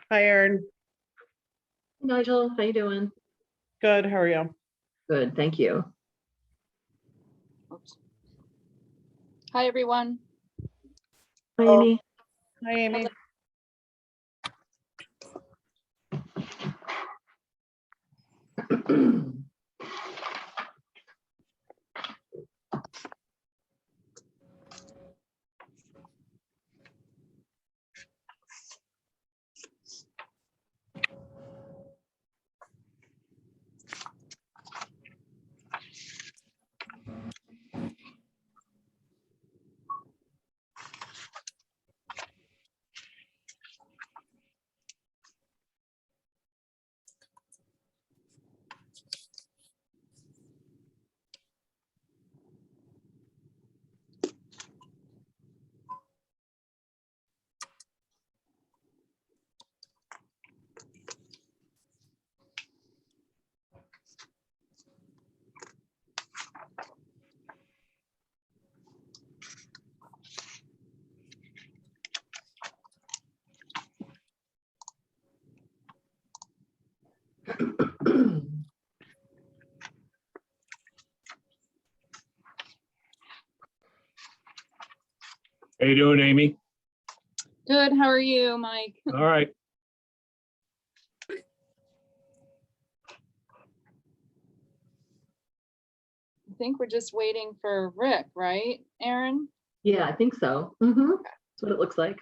Hi, Erin. Nigel, how you doing? Good. How are you? Good, thank you. Oops. Hi, everyone. Hi, Oh. Amy. Hi, Amy. How you doing, Amy? Good. How are you, Mike? All right. I think we're just waiting for Rick, right, Erin? Yeah, I think so. That's what it looks like.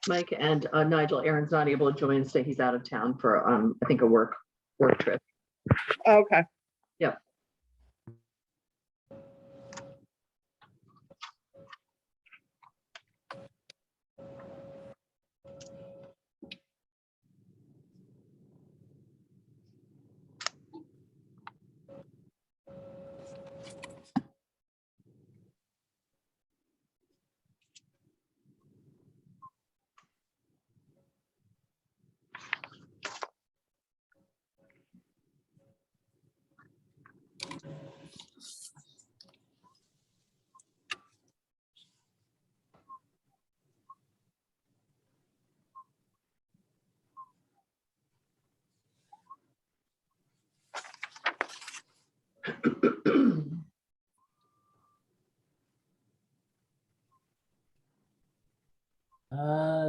Mike and Nigel, Aaron's not able to join today. He's out of town for, I think, a work trip. Okay. Yep.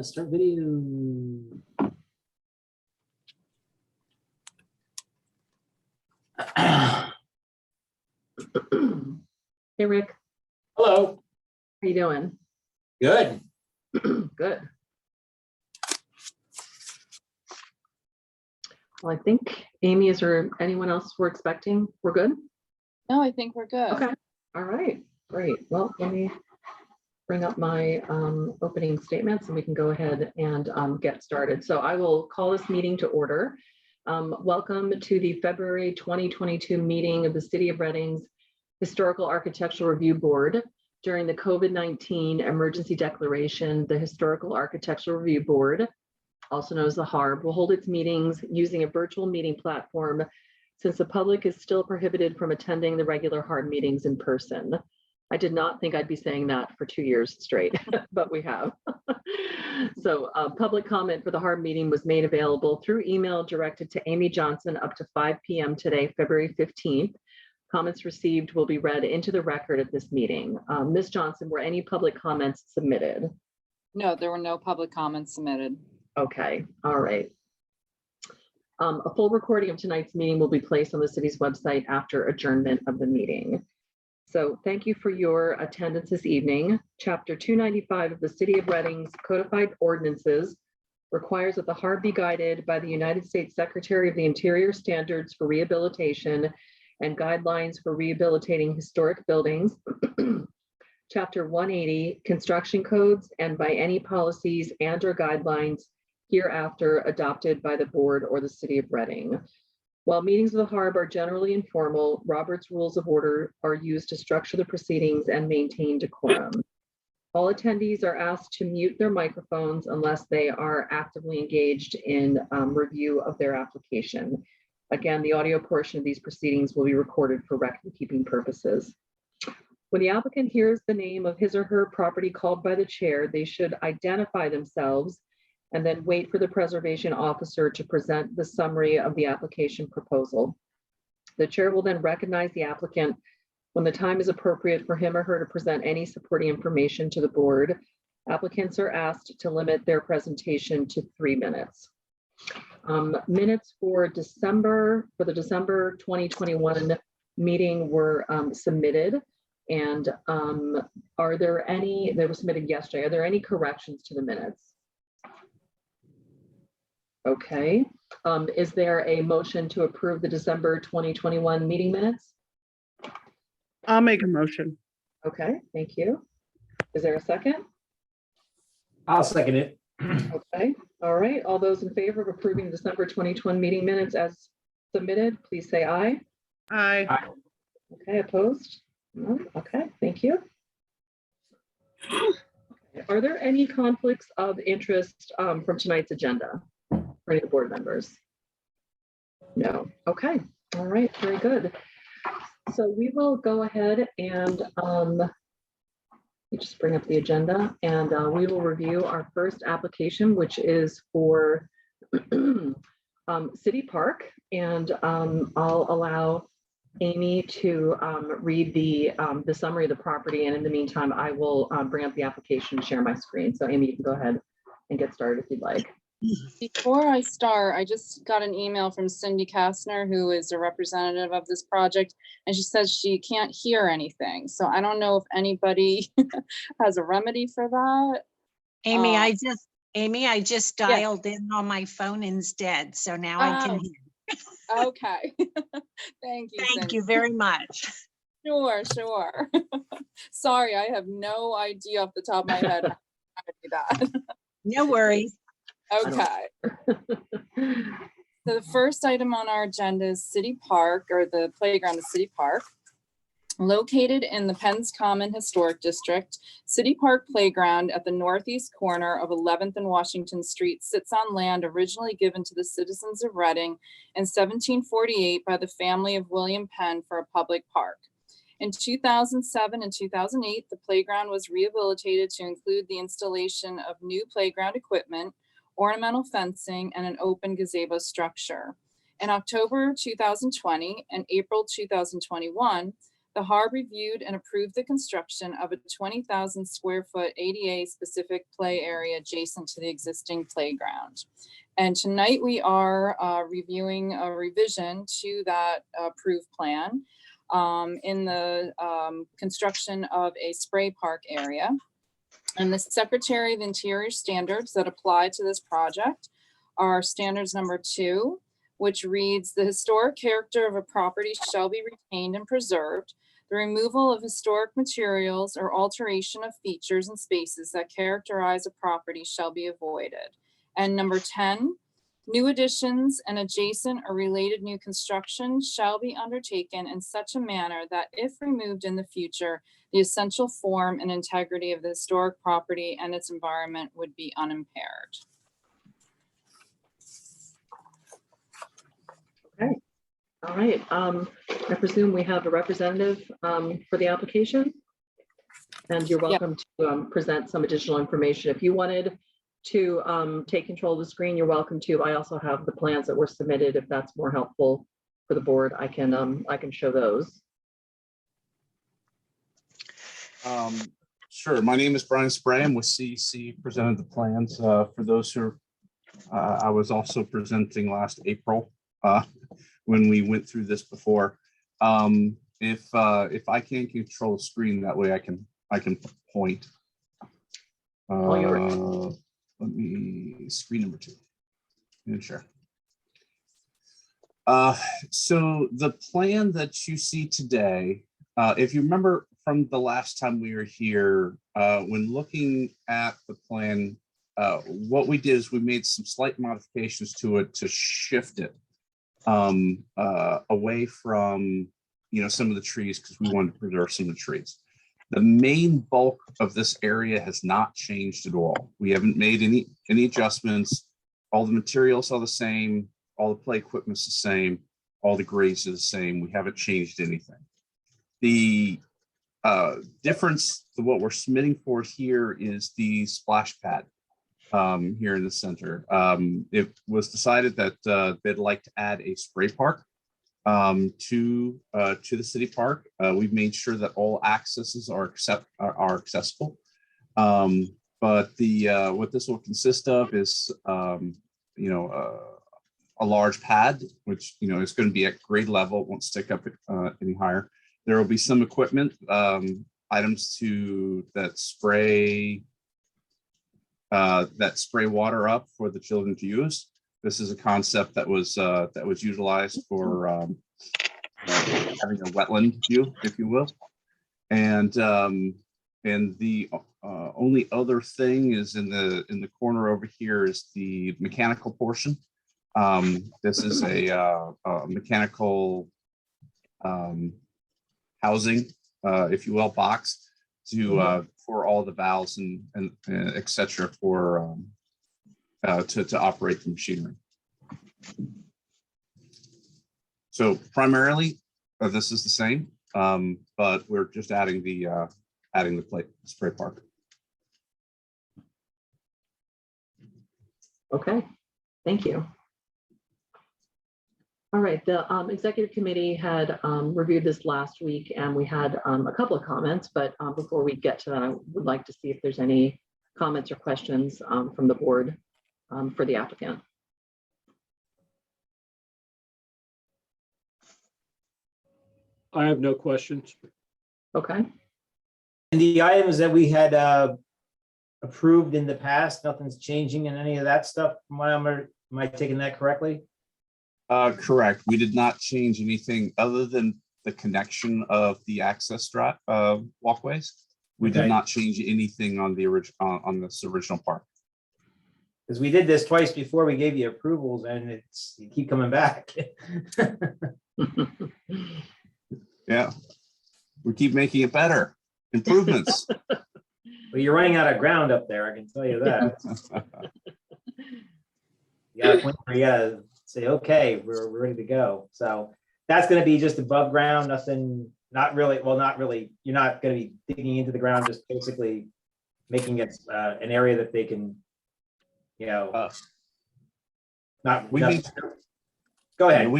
Start video. Hey, Rick, Hello. how you doing? Good. Good. Well, I think Amy, is there anyone else we're expecting? We're good? No, I think we're good. Okay. All right, great. Well, let me bring up my opening statements and we can go ahead and get started. So I will call this meeting to order. Welcome to the February 2022 meeting of the City of Reading's Historical Architectural Review Board. During the COVID-19 emergency declaration, the Historical Architectural Review Board, also known as the HARB, will hold its meetings using a virtual meeting platform since the public is still prohibited from attending the regular HARB meetings in person. I did not think I'd be saying that for 2 years straight, but we have. So public comment for the HARB meeting was made available through email directed to Amy Johnson up to 5 p.m. today, February 15th. Comments received will be read into the record at this meeting. Ms. Johnson, were any public comments submitted? No, there were no public comments submitted. Okay, all right. A full recording of tonight's meeting will be placed on the city's website after adjournment of the meeting. So thank you for your attendance this evening. Chapter 295 of the City of Reading's Codified Ordinances requires that the HARB be guided by the United States Secretary of the Interior Standards for Rehabilitation and Guidelines for Rehabilitating Historic Buildings. Chapter 180, Construction Codes, and by any policies and/or guidelines hereafter adopted by the board or the City of Reading. While meetings of the HARB are generally informal, Robert's Rules of Order are used to structure the proceedings and maintain decorum. All attendees are asked to mute their microphones unless they are actively engaged in review of their application. Again, the audio portion of these proceedings will be recorded for record-keeping purposes. When the applicant hears the name of his or her property called by the chair, they should identify themselves and then wait for the preservation officer to present the summary of the application proposal. The chair will then recognize the applicant when the time is appropriate for him or her to present any supporting information to the board. Applicants are asked to limit their presentation to 3 minutes. Minutes for the December 2021 meeting were submitted. And are there any, they were submitted yesterday, are there any corrections to the minutes? Okay, is there a motion to approve the December 2021 meeting minutes? I'll make a motion. Okay, thank you. Is there a second? I'll second it. Okay, all right. All those in favor of approving the December 2021 meeting minutes as submitted, please say aye. Aye. Okay, opposed? No? Okay, thank you. Are there any conflicts of interest from tonight's agenda for any of the board members? No. Okay, all right, very good. So we will go ahead and let me just bring up the agenda, and we will review our first application, which is for City Park. And I'll allow Amy to read the summary of the property. And in the meantime, I will bring up the application and share my screen. So Amy, you can go ahead and get started if you'd like. Before I start, I just got an email from Cindy Kastner, who is a representative of this project, and she says she can't hear anything. So I don't know if anybody has a remedy for that. Amy, Um, I just dialed in on my phone instead, so now I can Oh. hear. Okay. Thank you. Thank Cindy. you very much. Sure. Sorry, I have no idea off the top of my head how to do that. No worries. Okay. So the first item on our agenda is City Park, or the playground of City Park. Located in the Penns Common Historic District, City Park Playground at the northeast corner of 11th and Washington Street sits on land originally given to the citizens of Reading in 1748 by the family of William Penn for a public park. In 2007 and 2008, the playground was rehabilitated to include the installation of new playground equipment, ornamental fencing, and an open gazebo structure. In October 2020 and April 2021, the HARB reviewed and approved the construction of a 20,000 square foot ADA specific play area adjacent to the existing playground. And tonight we are reviewing a revision to that approved plan in the construction of a spray park area. And the Secretary of Interior standards that apply to this project are standards number 2, which reads, the historic character of a property shall be retained and preserved. The removal of historic materials or alteration of features and spaces that characterize a property shall be avoided. And number 10, new additions and adjacent or related new construction shall be undertaken in such a manner that if removed in the future, the essential form and integrity of the historic property and its environment would be unimpaired. Okay, all right. I presume we have a representative for the application. And you're welcome to present some additional information. If you wanted to take control of the screen, you're welcome to. I also have the plans that were submitted. If that's more helpful for the board, I can show those. Sure. My name is Brian Spray. I'm with CEC, presented the plans. For those who I was also presenting last April when we went through this before. If I can't control the screen, that way I can point. All yours. Let me screen number 2. Yeah, sure. So the plan that you see today, if you remember from the last time we were here, when looking at the plan, what we did is we made some slight modifications to it to shift it away from some of the trees, because we wanted to preserve some of the trees. The main bulk of this area has not changed at all. We haven't made any adjustments. All the materials are the same. All the play equipment's the same. All the grades are the same. We haven't changed anything. The difference to what we're submitting for here is the splash pad here in the center. It was decided that they'd like to add a spray park to the city park. We've made sure that all accesses are accessible. But what this will consist of is a large pad, which is going to be at grade level, it won't stick up any higher. There will be some equipment, items that spray water up for the children to use. This is a concept that was utilized for having a wetland view, if you will. And the only other thing is in the corner over here is the mechanical portion. This is a mechanical housing, if you will, box to for all the valves and et cetera for to operate the machinery. So primarily, this is the same, but we're just adding the spray park. Okay, thank you. All right, the executive committee had reviewed this last week, and we had a couple of comments, but before we get to that, I would like to see if there's any comments or questions from the board for the applicant. I have no questions. Okay, And the items that we had approved in the past, nothing's changing in any of that stuff. Am I taking that correctly? Correct. We did not change anything other than the connection of the access walkways. We Okay. did not change anything on the on this original park. Because we did this twice before we gave you approvals, and you keep coming back. Yeah, we keep making it better. Improvements. Well, you're running out of ground up there, I can tell you that. You gotta point where you gotta say, okay, we're ready to go. So that's gonna be just above ground, nothing, not really, you're not gonna be digging into the ground, just basically making it an area that they can, go ahead.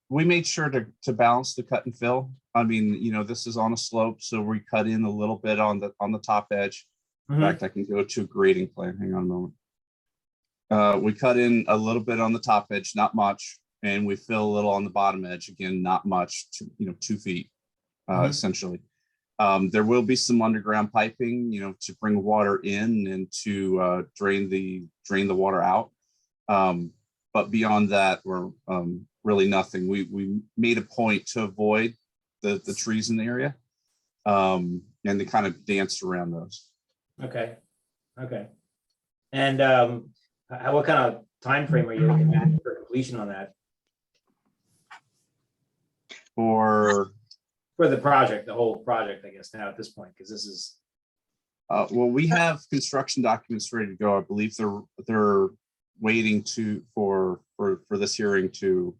We made sure to balance the cut and fill. I mean, this is on a slope, so we cut in a little bit on the top edge. In fact, I can go to a grading plan. Hang on a moment. We cut in a little bit on the top edge, not much, and we fill a little on the bottom edge. Again, not much, 2 feet, essentially. There will be some underground piping, to bring water in and to drain the water out. But beyond that, we're really nothing. We made a point to avoid the trees in the area, and they kind of danced around those. Okay. And what kind of time frame are you looking at for completion on that? For For the project, the whole project, I guess, now at this point, because this is. well, we have construction documents ready to go. I believe they're waiting for this hearing to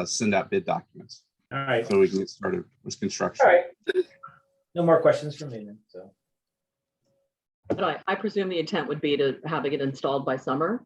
send out bid documents. All right. So we can get started with construction. All right. No more questions from me then, so. but I presume the intent would be to have it installed by summer?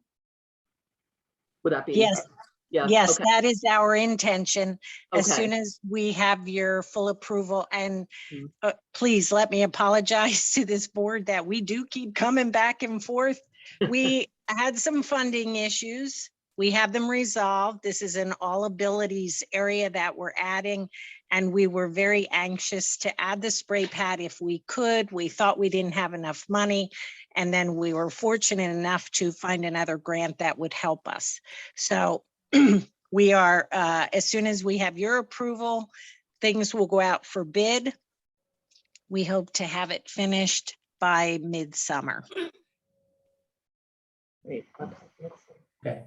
Would that be? Yes. Yeah. Yes, Okay. that is our intention. As Okay. soon as we have your full approval, and Mm. please let me apologize to this board that we do keep coming back and forth. We had some funding issues. We have them resolved. This is an all abilities area that we're adding, and we were very anxious to add the spray pad if we could. We thought we didn't have enough money, and then we were fortunate enough to find another grant that would help us. So we are, as soon as we have your approval, things will go out for bid. We hope to have it finished by midsummer. Great. Okay. Let's see. Okay.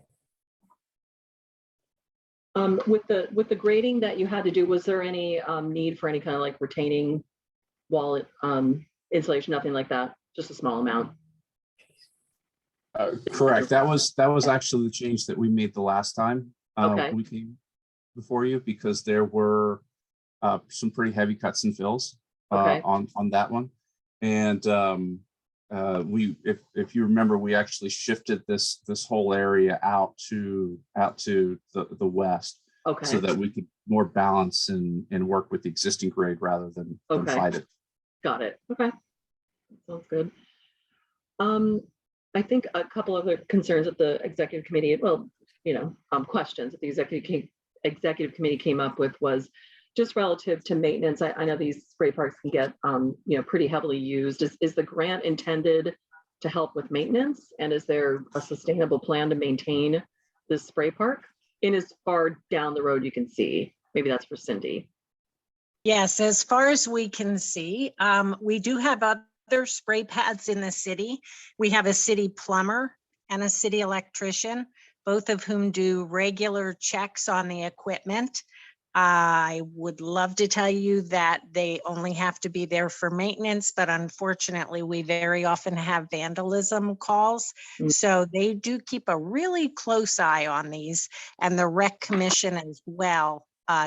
With the grading that you had to do, was there any need for any kind of like retaining wall insulation, nothing like that, just a small amount? Correct. That was actually the change that we made the last time Okay. we came before you, because there were some pretty heavy cuts and fills. Okay. on that one. And if you remember, we actually shifted this whole area out to the west, so Okay, that we could more balance and work with the existing grade rather than Okay. fight it. got it. Okay. Sounds good. I think a couple other concerns at the executive committee, well, questions that the executive committee came up with was just relative to maintenance. I know these spray parks can get, pretty heavily used. Is the grant intended to help with maintenance? And is there a sustainable plan to maintain this spray park in as far down the road you can see? Maybe that's for Cindy. Yes, as far as we can see, we do have other spray pads in the city. We have a city plumber and a city electrician, both of whom do regular checks on the equipment. I would love to tell you that they only have to be there for maintenance, but unfortunately, we very often have vandalism calls. Mm. So they do keep a really close eye on these, and the rec commission as well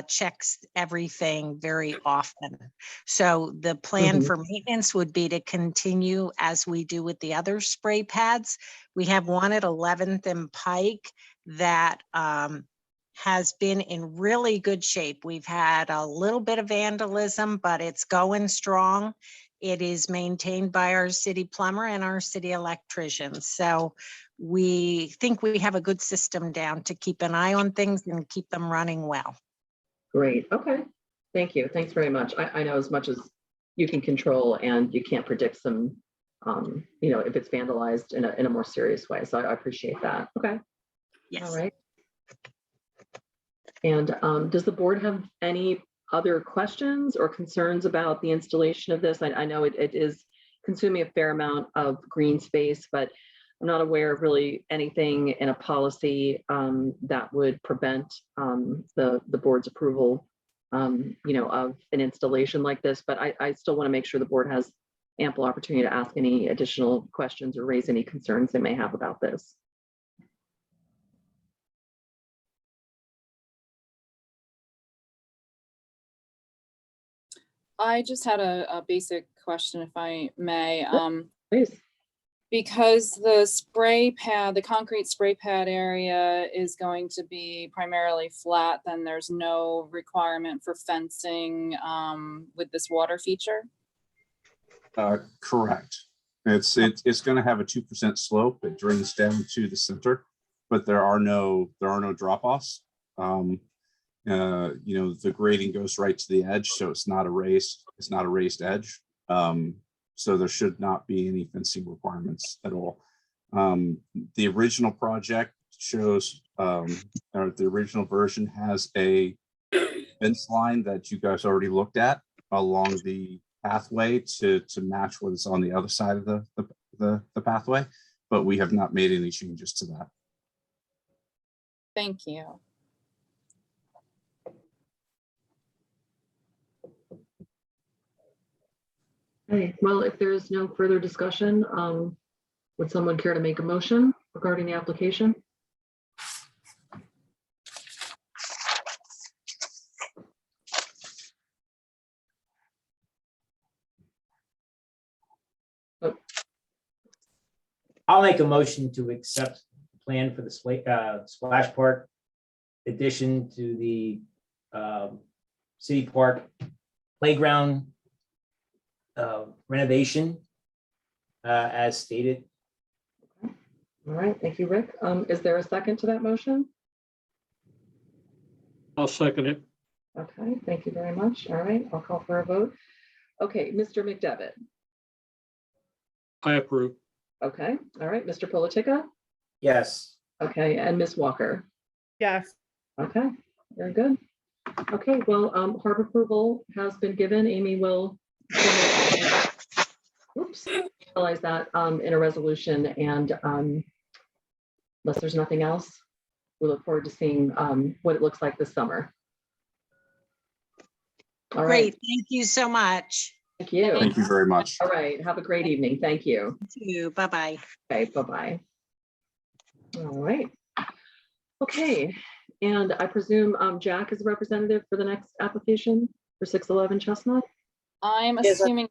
checks everything very often. So the plan Mhm. for maintenance would be to continue as we do with the other spray pads. We have one at 11th and Pike that has been in really good shape. We've had a little bit of vandalism, but it's going strong. It is maintained by our city plumber and our city electrician. So we think we have a good system down to keep an eye on things and keep them running well. Great. Okay. Thank you. Thanks very much. I know as much as you can control, and you can't predict some, if it's vandalized in a more serious way. So I appreciate that. Okay. Yes. All right. And does the board have any other questions or concerns about the installation of this? I know it is consuming a fair amount of green space, but I'm not aware of really anything in a policy that would prevent the board's approval, of an installation like this. But I still want to make sure the board has ample opportunity to ask any additional questions or raise any concerns they may have about this. I just had a basic question, if I may. Please. Because the concrete spray pad area is going to be primarily flat, then there's no requirement for fencing with this water feature? Correct. It's going to have a 2% slope. It drains down to the center, but there are no drop-offs. The grading goes right to the edge, so it's not a raised edge. So there should not be any fencing requirements at all. The original project shows, or the original version has a fence line that you guys already looked at along the pathway to match what is on the other side of the pathway, but we have not made any changes to that. Thank you. Okay, well, if there is no further discussion, would someone care to make a motion regarding the application? I'll make a motion to accept the plan for the splash park addition to the city park playground renovation as stated. All right, thank you, Rick. Is there a second to that motion? I'll second it. Okay, thank you very much. All right, I'll call for a vote. Okay, Mr. McDevitt. I approve. Okay, all right, Mr. Politica. Yes. Okay, and Ms. Walker. Yes. Okay, very good. Okay, well, HARB approval has been given. Amy will realize that in a resolution, and unless there's nothing else, we look forward to seeing what it looks like this summer. All right. Great. Thank you so much. Thank you. Thank you very much. All right, have a great evening. Thank you. You. Bye-bye. Okay, bye-bye. All right. Okay, and I presume Jack is a representative for the next application for 611 Chestnut? I'm Is it- assuming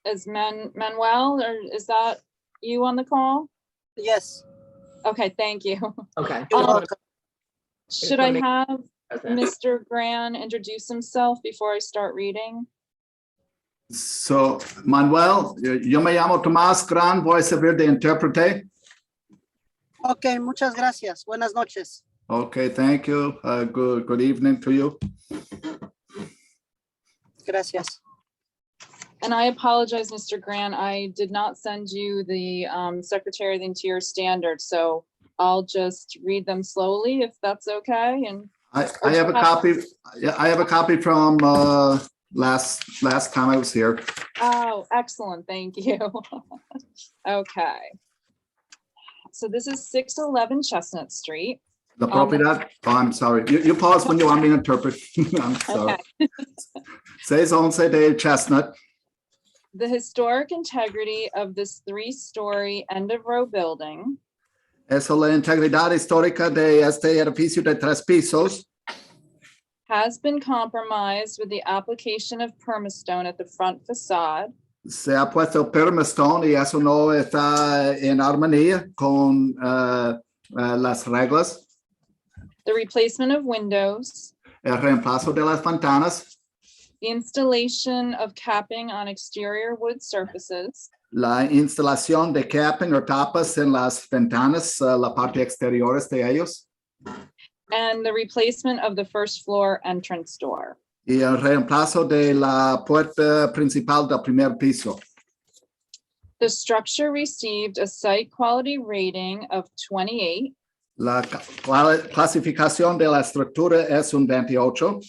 is Manuel, or is that you on the call? Yes, Okay, thank you. Okay. you're Um, welcome. Should wanna I make- have Present. Mr. Gran introduce himself before I start reading? So, Manuel, yo me llamo Tomás Gran, voy a servir de intérprete. Ok, muchas gracias. Buenas noches. Okay, thank you. Good evening to you. Gracias. And I apologize, Mr. Gran, I did not send you the Secretary of the Interior standards, so I'll just read them slowly if that's okay. And I have a copy. Yeah, I have a copy from last time I was here. oh, excellent, thank you. Okay. So this is 611 Chestnut Street. The propiedad. Oh, I'm sorry. You pause when you want me to interpret. I'm sorry. Okay. 611 de Chestnut. The historic integrity of this three-story end-of-row building Eso la integridad histórica de este edificio de 3 pisos has been compromised with the application of permastone at the front facade, se ha puesto permastone y eso no está en armonía con las reglas. the replacement of windows, El reemplazo de las ventanas, the installation of capping on exterior wood surfaces, la instalación de capping o tapas en las ventanas, la parte exteriores de ellos, and the replacement of the first floor entrance door. y el reemplazo de la puerta principal del primer piso. The structure received a site quality rating of 28 La clasificación de la estructura es un 28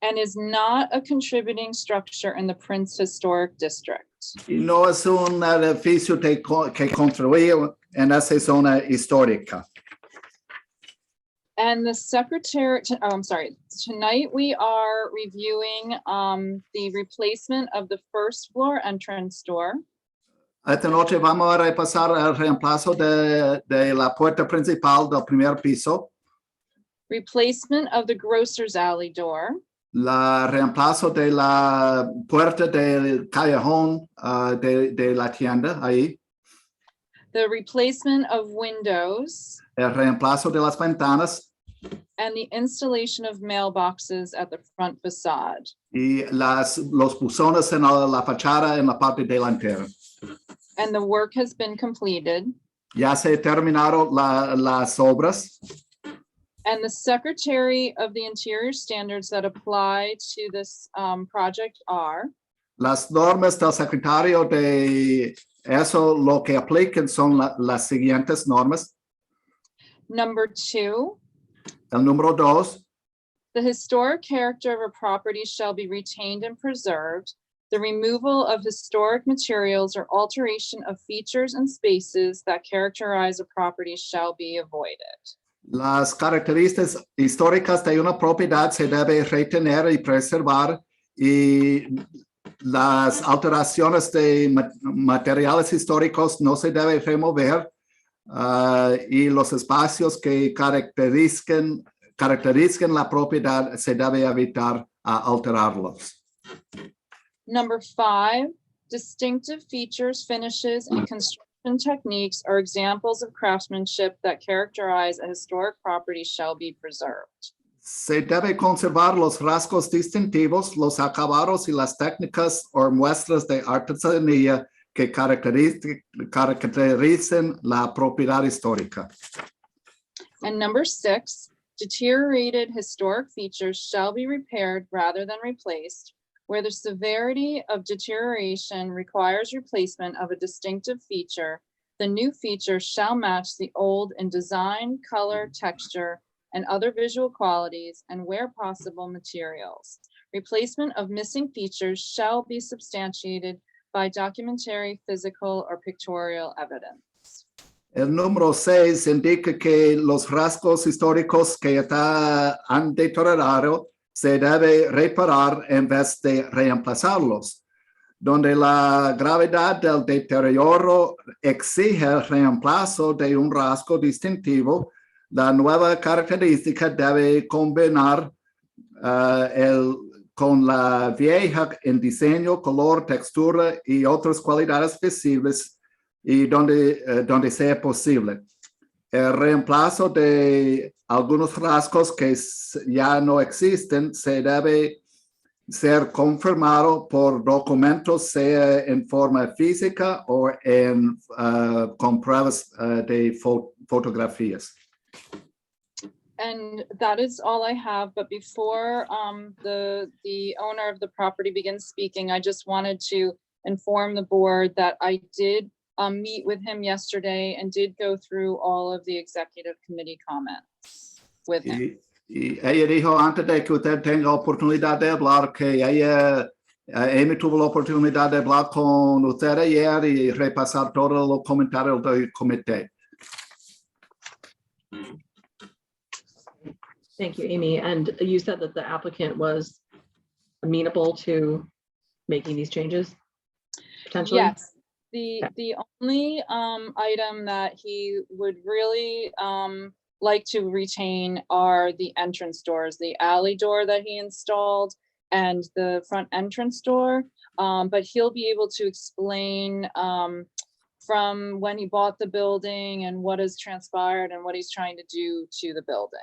and is not a contributing structure in the Prince Historic District. y no es un edificio que construye en esa zona histórica. And the secretary, I'm sorry, tonight we are reviewing the replacement of the first floor entrance door, Esta noche vamos a repasar el reemplazo de la puerta principal del primer piso, replacement of the grocer's alley door, la reemplazo de la puerta del callejón de la tienda ahí, the replacement of windows, el reemplazo de las ventanas and the installation of mailboxes at the front facade. y los buzones en la fachada en la parte delantera. And the work has been completed. Ya se terminaron las obras. And the Secretary of the Interior standards that apply to this project are Las normas del secretario de eso lo que aplican son las siguientes normas. number 2, El número 2, the historic character of a property shall be retained and preserved. The removal of historic materials or alteration of features and spaces that characterize a property shall be avoided. las características históricas de una propiedad se debe retener y preservar y las alteraciones de materiales históricos no se deben remover y los espacios que caracterizan la propiedad se debe evitar alterarlos. Number 5, distinctive features, finishes, and construction techniques are examples of craftsmanship that characterize a historic property shall be preserved. Se debe conservar los rasgos distintivos, los acabados y las técnicas o muestras de artesanía que caracterizan la propiedad histórica. And number 6, deteriorated historic features shall be repaired rather than replaced, where the severity of deterioration requires replacement of a distinctive feature. The new feature shall match the old in design, color, texture, and other visual qualities, and where possible, materials. Replacement of missing features shall be substantiated by documentary, physical, or pictorial evidence. El número 6 indica que los rasgos históricos que han deteriorado se debe reparar en vez de reemplazarlos. Donde la gravedad del deterioro exige el reemplazo de un rasgo distintivo, la nueva característica debe combinar el con la vieja en diseño, color, textura y otras cualidades visibles y donde sea posible. El reemplazo de algunos rasgos que ya no existen se debe ser confirmado por documentos, sea en forma física o con pruebas de fotografías. And that is all I have, but before the owner of the property begins speaking, I just wanted to inform the board that I did meet with him yesterday and did go through all of the executive committee comments with him. Y ella dijo antes de que usted tenga oportunidad de hablar que Amy tuvo la oportunidad de hablar con usted ayer y repasar todos los comentarios del comité. Thank you, Amy. And you said that the applicant was amenable to making these changes, potentially? Yes, the only item that he would really like to retain are the entrance doors, the alley door that he installed and the front entrance door. But he'll be able to explain from when he bought the building and what has transpired and what he's trying to do to the building.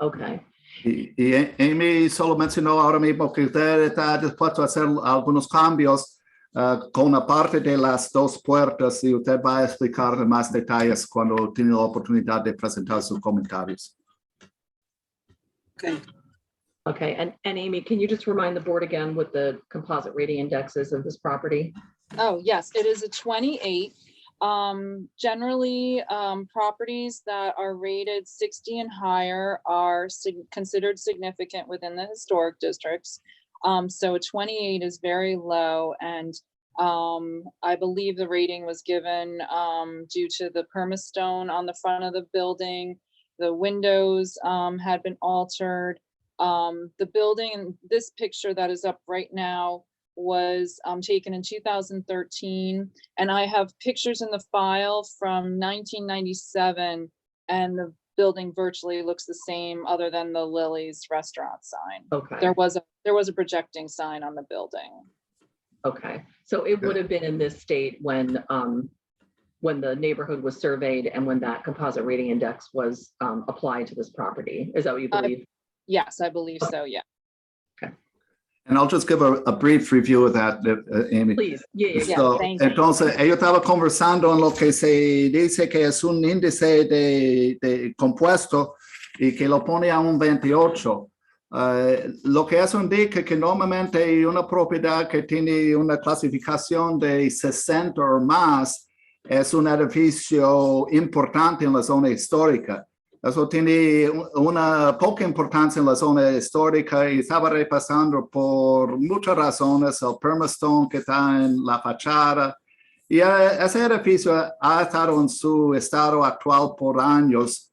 Okay. Y Amy solo mencionó ahora mismo que usted está dispuesto a hacer algunos cambios con la parte de las dos puertas y usted va a explicar más detalles cuando tiene la oportunidad de presentar sus comentarios. Okay. Okay, and Amy, can you just remind the board again what the composite rating index is of this property? Oh, yes, it is a 28. Generally, properties that are rated 60 and higher are considered significant within the historic districts. So a 28 is very low, and I believe the rating was given due to the permastone on the front of the building. The windows had been altered. The building in this picture that is up right now was taken in 2013, and I have pictures in the file from 1997, and the building virtually looks the same other than the Lily's restaurant sign. Okay. There was a projecting sign on the building. Okay, so it would have been in this state when the neighborhood was surveyed and when that composite rating index was applied to this property. Is that what you believe? Yes, I believe so, yeah. And I'll just give a brief review of that, Amy. Please, yeah. So, thank you. entonces, ellos estaban conversando en lo que se dice que es un índice de compuesto y que lo pone a un 28. Lo que eso indica que normalmente una propiedad que tiene una clasificación de 60 o más es un edificio importante en la zona histórica. Eso tiene una poca importancia en la zona histórica y estaba repasando por muchas razones el permastone que está en la fachada. Y ese edificio ha estado en su estado actual por años.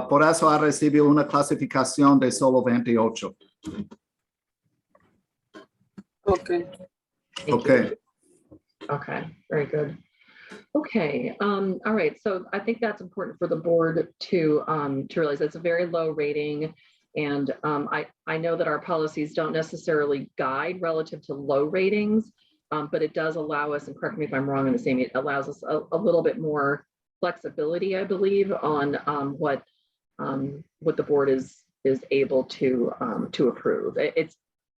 Por eso ha recibido una clasificación de solo 28. Okay. Okay, very good. Okay, all right. So I think that's important for the board to realize it's a very low rating. And I know that our policies don't necessarily guide relative to low ratings, but it does allow us, and correct me if I'm wrong in the same, it allows us a little bit more flexibility, I believe, on what the board is able to approve.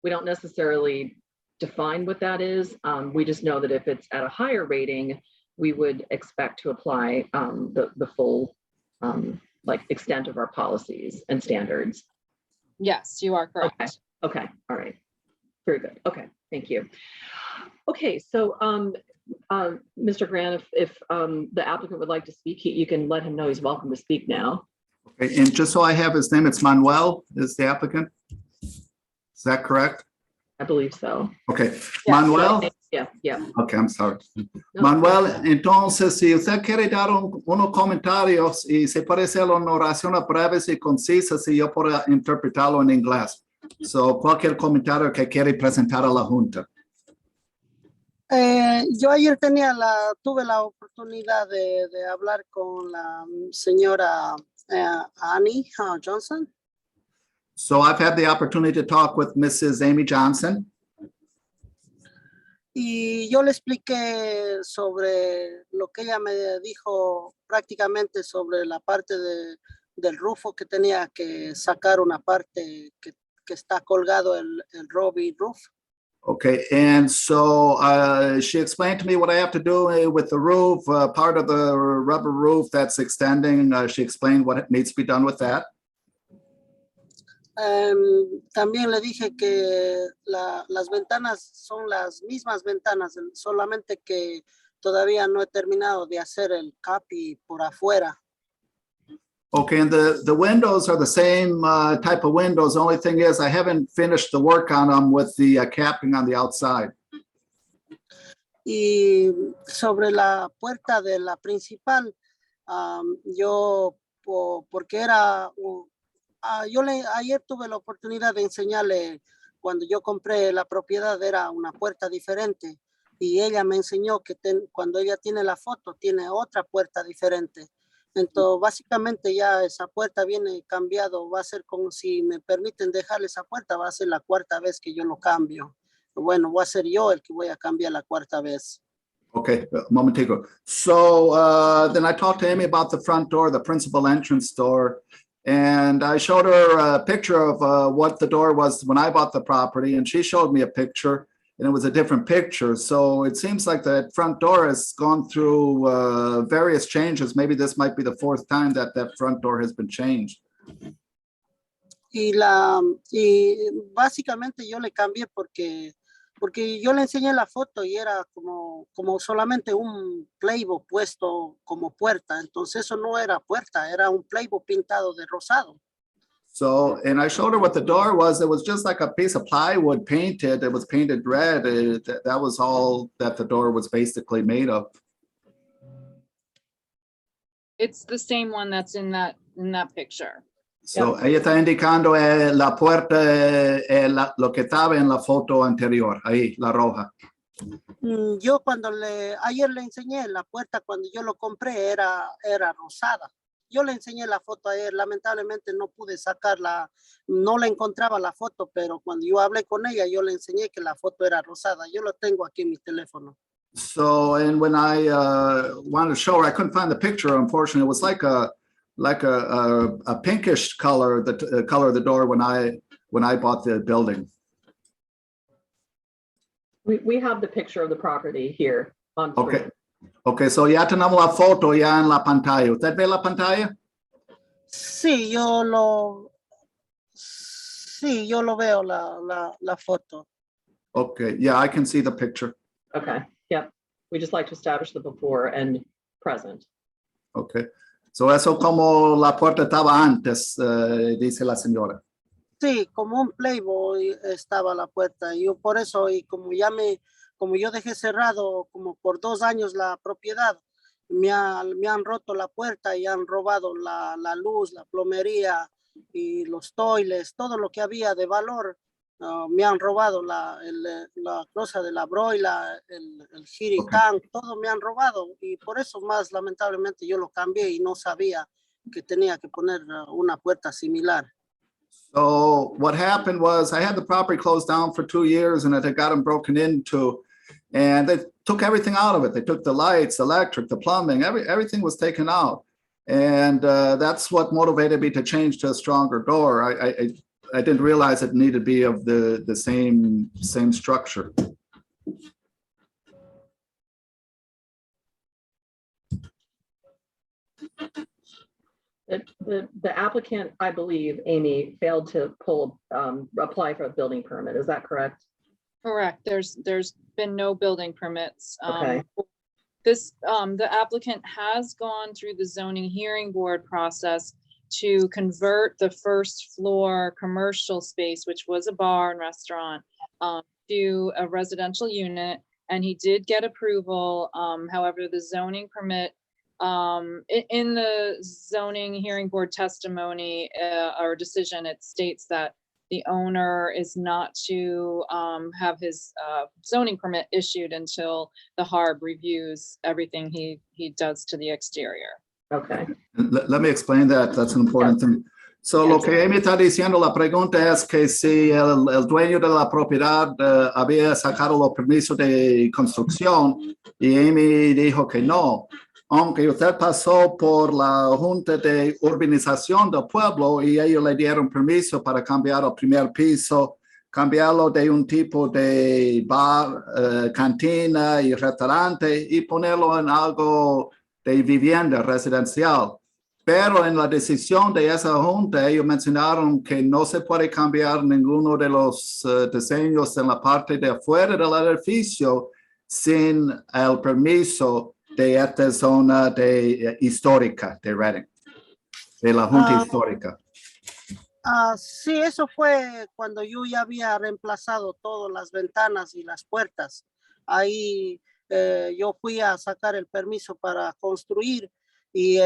We don't necessarily define what that is. We just know that if it's at a higher rating, we would expect to apply the full extent of our policies and standards. Yes, you are correct. Okay, all right. Very good. Okay, thank you. Okay, so Mr. Grant, if the applicant would like to speak, you can let him know he's welcome to speak now. Okay, and just so I have his name, it's Manuel is the applicant. Is that correct? I believe so. Okay, Yes. Manuel. Yeah. Okay, I'm sorry. No. Manuel, entonces, si usted quiere dar unos comentarios y se puede hacer una oración breve y concisa, si yo puedo interpretarlo en inglés. So, cualquier comentario que quiere presentar a la Junta. Yo ayer tuve la oportunidad de hablar con la señora Annie Johnson. So I've had the opportunity to talk with Mrs. Amy Johnson. Y yo le expliqué sobre lo que ella me dijo prácticamente sobre la parte del rufo que tenía que sacar una parte que está colgado el Robbie roof. Okay, and so she explained to me what I have to do with the roof, part of the rubber roof that's extending. She explained what needs to be done with that. También le dije que las ventanas son las mismas ventanas, solamente que todavía no he terminado de hacer el capi por afuera. Okay, and the windows are the same type of windows. The only thing is I haven't finished the work on them with the capping on the outside. Y sobre la puerta de la principal, porque era, ayer tuve la oportunidad de enseñarle, cuando yo compré la propiedad era una puerta diferente y ella me enseñó que cuando ella tiene la foto tiene otra puerta diferente. Entonces, básicamente ya esa puerta viene cambiado, va a ser como si me permiten dejarle esa puerta, va a ser la cuarta vez que yo lo cambio. Bueno, voy a ser yo el que voy a cambiar la cuarta vez. Okay, a momentico. So then I talked to Amy about the front door, the principal entrance door, and I showed her a picture of what the door was when I bought the property, and she showed me a picture, and it was a different picture. So it seems like that front door has gone through various changes. Maybe this might be the fourth time that that front door has been changed. Y básicamente yo le cambié porque yo le enseñé la foto y era como solamente un playbook puesto como puerta. Entonces eso no era puerta, era un playbook pintado de rosado. So, and I showed her what the door was. It was just like a piece of plywood painted. It was painted red. That was all that the door was basically made of. It's the same one that's in that picture. So, ella está indicando la puerta, lo que estaba en la foto anterior, ahí, la roja. Yo ayer le enseñé la puerta cuando yo lo compré era rosada. Yo le enseñé la foto ayer, lamentablemente no pude sacarla, no la encontraba la foto, pero cuando yo hablé con ella, yo le enseñé que la foto era rosada. Yo lo tengo aquí en mi teléfono. So, and when I wanted to show her, I couldn't find the picture, unfortunately. It was like a pinkish color, the color of the door when I bought the building. We have the picture of the property here on screen. Okay. Okay, so ya tenemos la foto ya en la pantalla. ¿Usted ve la pantalla? Sí, yo lo veo la foto. Okay, yeah, I can see the picture. Okay, yep. We just like to establish the before and present. Okay, so eso como la puerta estaba antes, dice la señora. Sí, como un playboy estaba la puerta. Yo por eso, y como yo dejé cerrado como por 2 años la propiedad, me han roto la puerta y han robado la luz, la plomería y los toiles, todo lo que había de valor. Me han robado la cosa de la broila, el heating tank, todo me han robado. Y por eso más lamentablemente yo lo cambié y no sabía que tenía que poner una puerta similar. So what happened was I had the property closed down for 2 years and it had gotten broken into, and they took everything out of it. They took the lights, electric, the plumbing, everything was taken out. And that's what motivated me to change to a stronger door. I didn't realize it needed to be of the same structure. The applicant, I believe, Amy, failed to apply for a building permit. Is that correct? Correct. There's been no building permits. Okay. The applicant has gone through the zoning hearing board process to convert the first floor commercial space, which was a bar and restaurant, to a residential unit, and he did get approval. However, the zoning permit, in the zoning hearing board testimony or decision, it states that the owner is not to have his zoning permit issued until the HARB reviews everything he does to the exterior. Okay. Let me explain that. That's an important thing. So lo que Amy está diciendo, la pregunta es que si el dueño de la propiedad había sacado los permisos de construcción y Amy dijo que no. Aunque usted pasó por la Junta de Urbanización del pueblo y ellos le dieron permiso para cambiar el primer piso, cambiarlo de un tipo de bar, cantina y restaurante y ponerlo en algo de vivienda residencial. Pero en la decisión de esa junta, ellos mencionaron que no se puede cambiar ninguno de los diseños en la parte de afuera del edificio sin el permiso de esta zona histórica de Reading, de la junta histórica. Sí, eso fue cuando yo ya había reemplazado todas las ventanas y las puertas. Ahí yo fui a sacar el permiso para construir y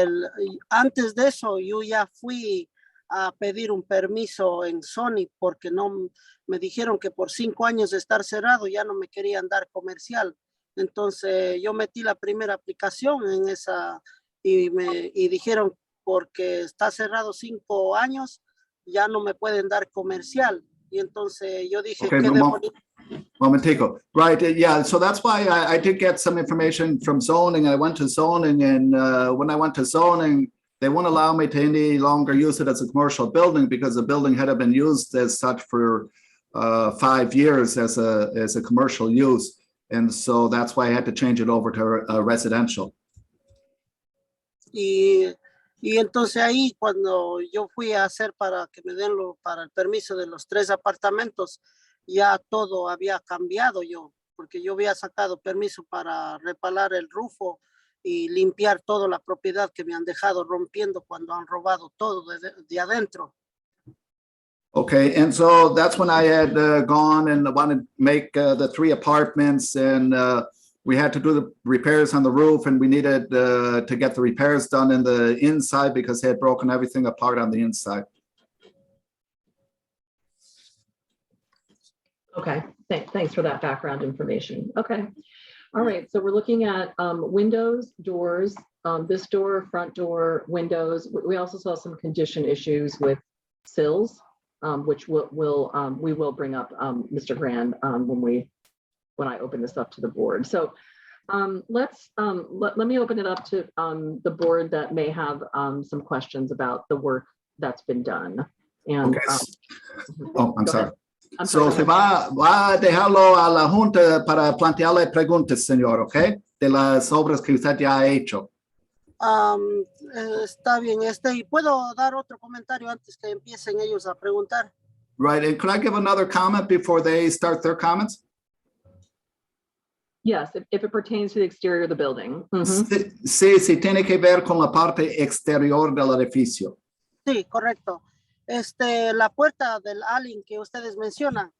antes de eso yo ya fui a pedir un permiso en Sony porque no me dijeron que por 5 años de estar cerrado ya no me querían dar comercial. Entonces yo metí la primera aplicación en esa y dijeron porque está cerrado 5 años ya no me pueden dar comercial. Y entonces yo dije, Okay, momentico. Right, yeah, so that's why I did get some information from zoning. I went to zoning, and when I went to zoning, they wouldn't allow me to any longer use it as a commercial building because the building had been used as such for 5 years as a commercial use. And so that's why I had to change it over to residential. Y entonces ahí cuando yo fui a hacer para que me den para el permiso de los 3 apartamentos, ya todo había cambiado yo, porque yo había sacado permiso para reparar el rufo y limpiar toda la propiedad que me han dejado rompiendo cuando han robado todo de adentro. Okay, and so that's when I had gone and wanted to make the 3 apartments, and we had to do the repairs on the roof, and we needed to get the repairs done in the inside because they had broken everything apart on the inside. Okay, thanks for that background information. Okay, all right, so we're looking at windows, doors, this door, front door, windows. We also saw some condition issues with sills, which we will bring up, Mr. Grand, when I open this up to the board. So let me open it up to the board that may have some questions about the work that's been done. And Okay. Oh, I'm sorry. I'm So sorry. se va a dejarlo a la junta para plantearle preguntas, señor, ¿ok? De las obras que usted ya ha hecho. Está bien, y puedo dar otro comentario antes que empiecen ellos a preguntar. Right, and could I give another comment before they start their comments? Yes, if it pertains to the exterior of the building. Mhm. Sí, tiene que ver con la parte exterior del edificio. Sí, correcto. La puerta del Allen que ustedes mencionan,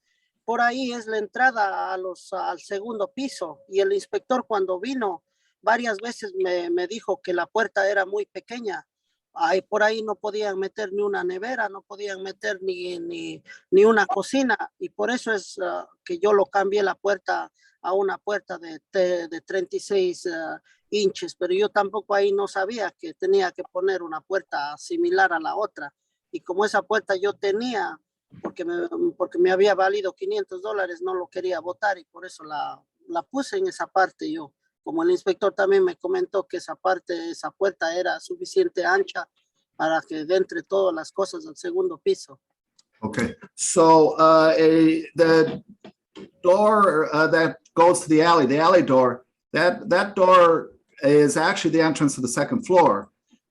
por ahí es la entrada al segundo piso y el inspector cuando vino varias veces me dijo que la puerta era muy pequeña. Por ahí no podían meter ni una nevera, no podían meter ni una cocina y por eso es que yo lo cambié la puerta a una puerta de 36 inches, pero yo tampoco ahí no sabía que tenía que poner una puerta similar a la otra. Y como esa puerta yo tenía, porque me había valido $500, no lo quería botar y por eso la puse en esa parte yo. Como el inspector también me comentó que esa puerta era suficiente ancha para que entre todas las cosas del segundo piso. Okay, so the door that goes to the alley door, that door is actually the entrance to the second floor.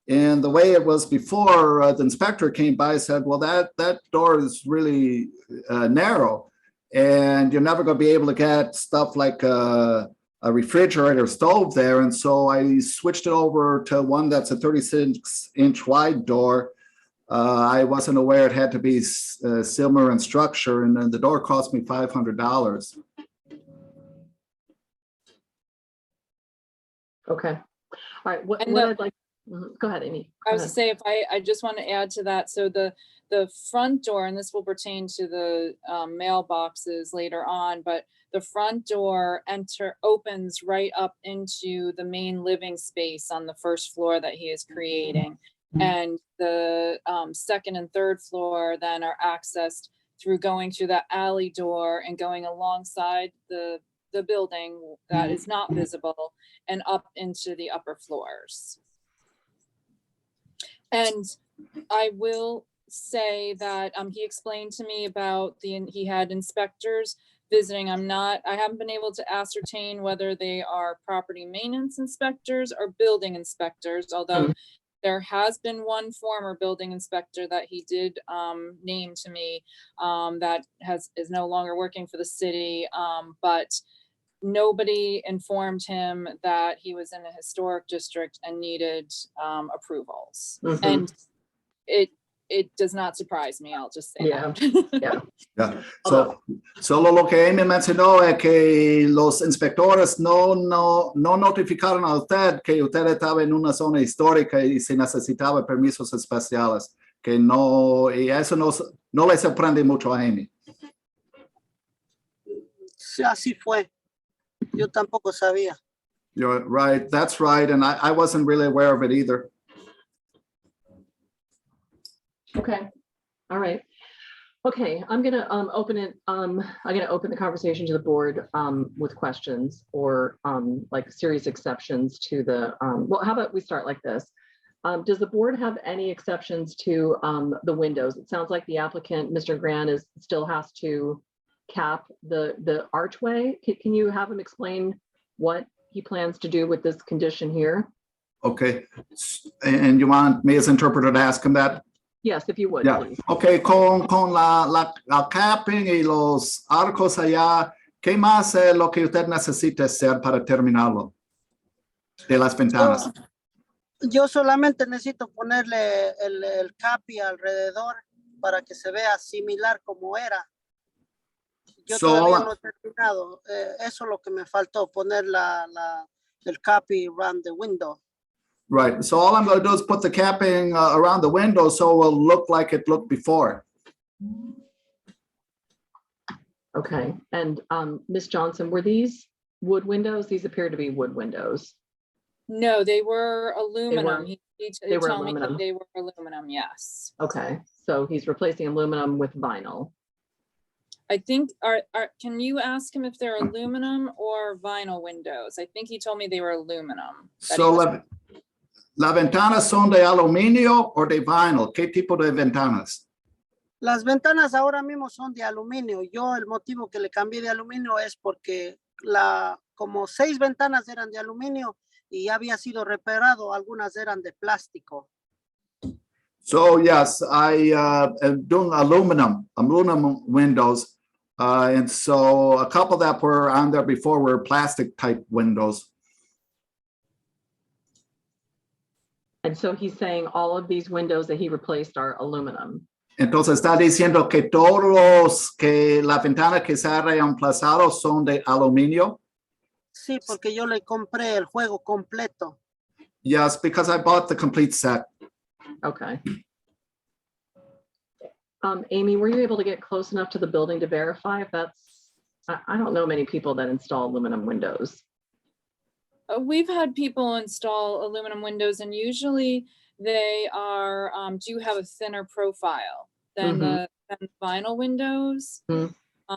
And the way it was before, the inspector came by and said, well, that door is really narrow and you're never going to be able to get stuff like a refrigerator stove there. And so I switched it over to one that's a 36-inch wide door. I wasn't aware it had to be similar in structure, and then the door cost me $500. Okay. All right. What I'd like. Go ahead, Amy. I was to say, if I just want to add to that. So the front door, and this will pertain to the mailboxes later on, but the front door opens right up into the main living space on the first floor that he is creating. And the second and third floor then are accessed through going through that alley door and going alongside the building that is not visible and up into the upper floors. And I will say that he explained to me about he had inspectors visiting. I haven't been able to ascertain whether they are property maintenance inspectors or building inspectors, although there has been one former building inspector that he did name to me that is no longer working for the city, but nobody informed him that he was in a historic district and needed approvals. And it does not surprise me, I'll just say that. Yeah. So, solo lo que Amy mencionó es que los inspectores no notificaron a usted que usted estaba en una zona histórica y se necesitaba permisos especiales, que no, y eso no le sorprende mucho a Amy. Sí, así fue. Yo tampoco sabía. You're right. That's right. And I wasn't really aware of it either. Okay, all right. Okay, I'm gonna open it. I'm gonna open the conversation to the board with questions or like serious exceptions to the. Well, how about we start like this? Does the board have any exceptions to the windows? It sounds like the applicant, Mr. Grant, still has to cap the archway. Can you have him explain what he plans to do with this condition here? Okay. And you want me as interpreter to ask him that? Yes, if you would, Yeah. please. Okay, con la capping y los arcos allá, ¿qué más es lo que usted necesita hacer para terminarlo? De las ventanas. Yo solamente necesito ponerle el capi alrededor para que se vea similar como era. Yo todavía no he terminado. Eso es lo que me faltó, poner el capi around the window. Right. So all I'm going to do is put the capping around the window so it will look like it looked before. Okay. And Ms. Johnson, were these wood windows? These appear to be wood windows. No, they were aluminum. They were told me that aluminum. they were aluminum, yes. Okay. So he's replacing aluminum with vinyl. I think, can you ask him if they're aluminum or vinyl windows? I think he told me they were aluminum. So ¿las ventanas son de aluminio o de vinyl? ¿Qué tipo de ventanas? Las ventanas ahora mismo son de aluminio. Yo el motivo que le cambié de aluminio es porque como 6 ventanas eran de aluminio y ya había sido reparado, algunas eran de plástico. So yes, I am doing aluminum windows. And so a couple that were on there before were plastic type windows. And so he's saying all of these windows that he replaced are aluminum. Entonces está diciendo que todos que la ventana que se ha reemplazado son de aluminio. Sí, porque yo le compré el juego completo. Yes, because I bought the complete set. Okay. Amy, were you able to get close enough to the building to verify if that's, I don't know many people that install aluminum windows. We've had people install aluminum windows and usually they are, do have a thinner profile than the vinyl windows.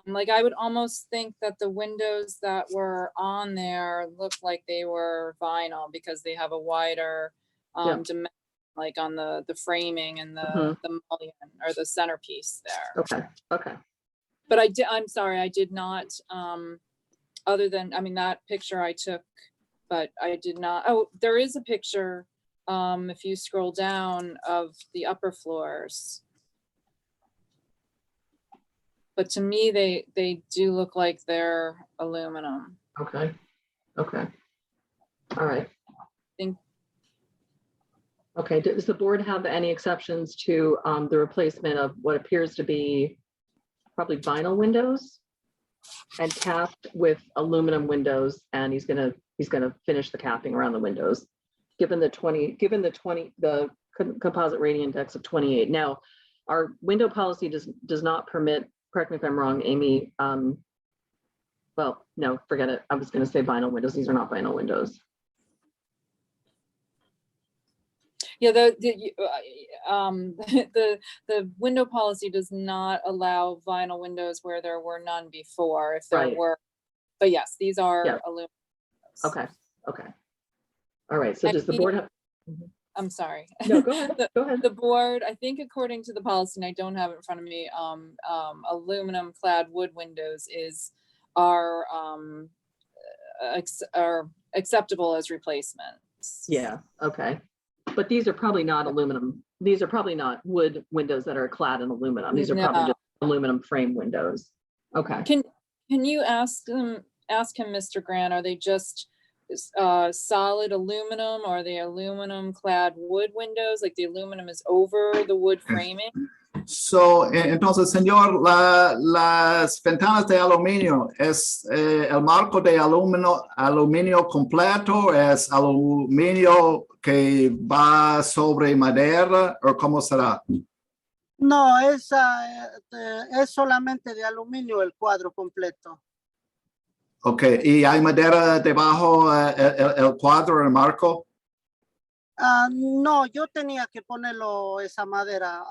Like I would almost think that the windows that were on there look like they were vinyl because they have a wider dimension, like on the framing and the mullion or the centerpiece there. Okay, okay. But I'm sorry, I did not, other than, I mean, that picture I took, but I did not, oh, there is a picture, if you scroll down, of the upper floors. But to me, they do look like they're aluminum. Okay, okay. All right. Okay, does the board have any exceptions to the replacement of what appears to be probably vinyl windows and capped with aluminum windows? And he's gonna finish the capping around the windows, given the composite rating index of 28. Now, our window policy does not permit, correct me if I'm wrong, Amy. Well, no, forget it. I was gonna say vinyl windows. These are not vinyl windows. Yeah, the window policy does not allow vinyl windows where there were none before, if there Right. were. But yes, these are Yeah. aluminum. Okay, okay. All right, so And does the he- board have? I'm sorry. No, go ahead, go ahead. The board, I think according to the policy, and I don't have it in front of me, aluminum clad wood windows are acceptable as replacements. Yeah, okay. But these are probably not aluminum. These are probably not wood windows that are clad in aluminum. These are probably No. just aluminum frame windows. Okay. Can you ask him, Mr. Grant, are they just solid aluminum, or are they aluminum clad wood windows? Like the aluminum is over the wood framing? So, entonces, señor, las ventanas de aluminio, ¿es el marco de aluminio completo? ¿Es aluminio que va sobre madera o cómo será? No, es solamente de aluminio el cuadro completo. Ok, ¿y hay madera debajo el cuadro, el marco? No, yo tenía que ponerlo esa madera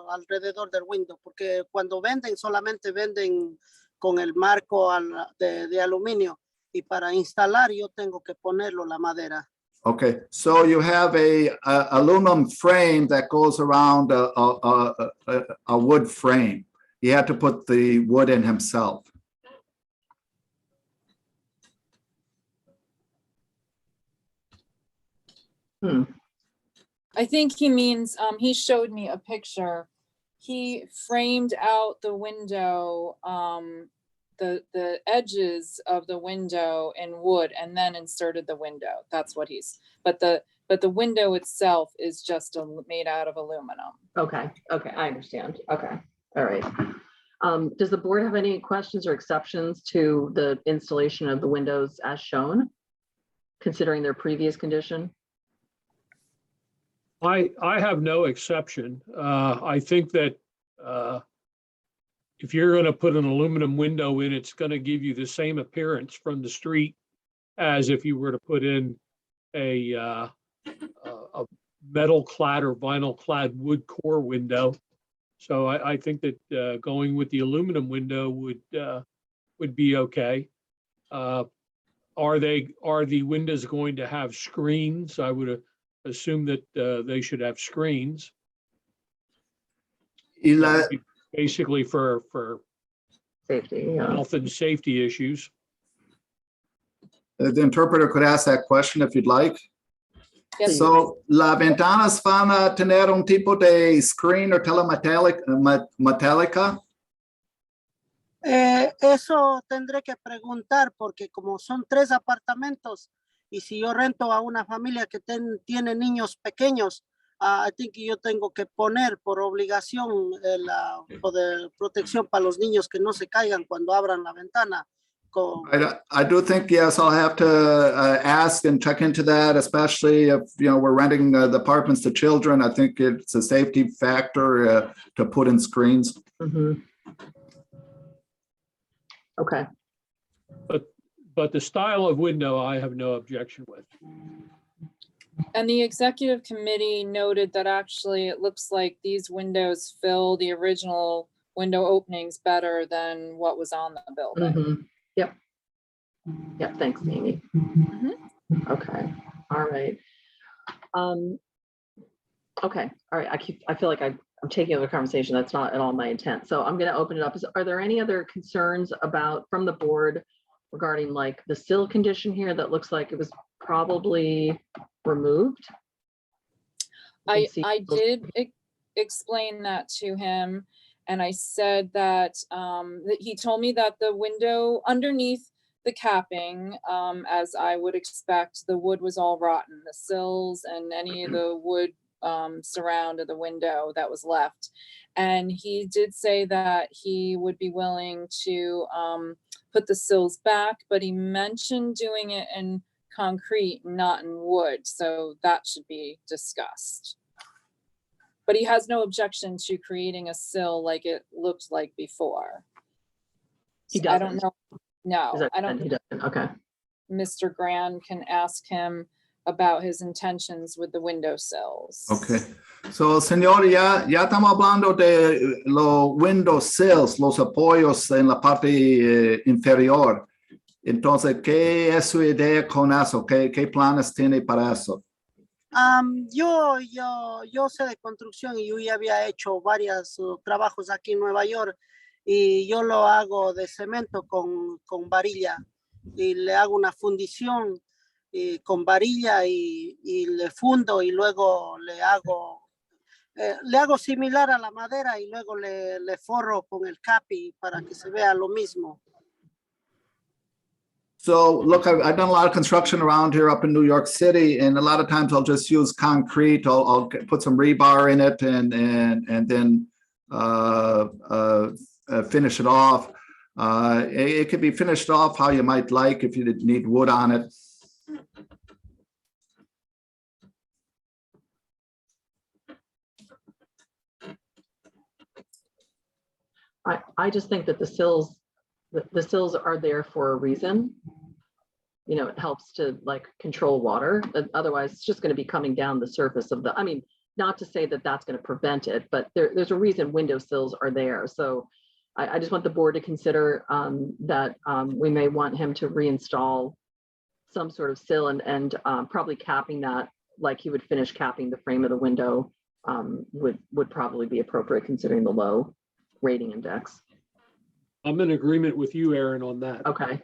alrededor del window, porque cuando venden solamente venden con el marco de aluminio, y para instalar yo tengo que ponerlo la madera. Okay, so you have a aluminum frame that goes around a wood frame. You have to put the wood in himself. I think he means, he showed me a picture. He framed out the window, the edges of the window in wood, and then inserted the window. That's what but the window itself is just made out of aluminum. Okay, okay, I understand. Okay, all right. Does the board have any questions or exceptions to the installation of the windows as shown, considering their previous condition? I have no exception. I think that if you're going to put an aluminum window in, it's going to give you the same appearance from the street as if you were to put in a metal clad or vinyl clad wood core window. So I think that going with the aluminum window would be okay. Are the windows going to have screens? I would assume that they should have screens. Basically for Safety, yeah. health and safety issues. The interpreter could ask that question if you'd like. Yes. So, las ventanas van a tener un tipo de screen or metálica. Eso tendré que preguntar, porque como son 3 apartamentos, y si yo rento a una familia que tiene niños pequeños, I think yo tengo que poner por obligación la protección para los niños, que no se caigan cuando abran la ventana. I do think, yes, I'll have to ask and check into that, especially if, we're renting the apartments to children. I think it's a safety factor to put in screens. Mm-hmm. Okay. But the style of window, I have no objection with. And the executive committee noted that actually it looks like these windows fill the original window openings better than what was on the building. Mm-hmm. Yep. Yep. Thanks, Amy. Mm-hmm. Okay. All right. Okay. All right. I feel like I'm taking over the conversation. That's not at all my intent. So I'm going to open it up. Are there any other concerns from the board regarding like the sill condition here that looks like it was probably removed? I did explain that to him, and I said that he told me that the window underneath the capping, as I would expect, the wood was all rotten, the sills and any of the wood surround of the window that was left. And he did say that he would be willing to put the sills back, but he mentioned doing it in concrete, not in wood. So that should be discussed. But he has no objection to creating a sill like it looked like before. He So I doesn't. don't know. No, I don't. He doesn't. Okay. Mr. Grand can ask him about his intentions with the windowsills. Okay. So, señor, ya estamos hablando de los windowsills, los apoyos en la parte inferior. Entonces, ¿qué es su idea con eso? ¿Qué planes tiene para eso? Yo sé de construcción y yo ya había hecho varios trabajos aquí en Nueva York y yo lo hago de cemento con varilla y le hago una fundición con varilla y le fundo y luego le hago similar a la madera y luego le forro con el capi para que se vea lo mismo. So, look, I've done a lot of construction around here up in New York City, and a lot of times I'll just use concrete. I'll put some rebar in it and then finish it off. It could be finished off how you might like if you need wood on it. I just think that the sills are there for a reason. You know, it helps to like control water. Otherwise, it's just going to be coming down the surface of the, I mean, not to say that that's going to prevent it, but there's a reason windowsills are there. So I just want the board to consider that we may want him to reinstall some sort of sill and probably capping that, like he would finish capping the frame of the window would probably be appropriate considering the low rating index. I'm in agreement with you, Aaron, on that. Okay.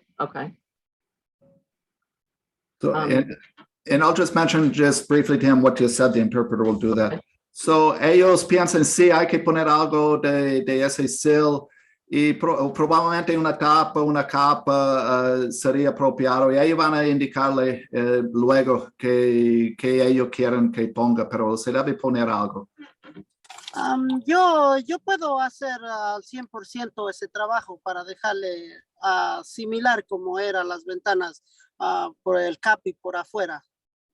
So, and I'll just mention just briefly to him what you said, the interpreter will do that. Okay. So, ellos piensan, sí, hay que poner algo de ese sill y probablemente una capa sería apropiado y ellos van a indicarle luego que ellos quieren que ponga, pero se debe poner algo. Yo puedo hacer al 100% ese trabajo para dejarle similar como eran las ventanas por el capi por afuera.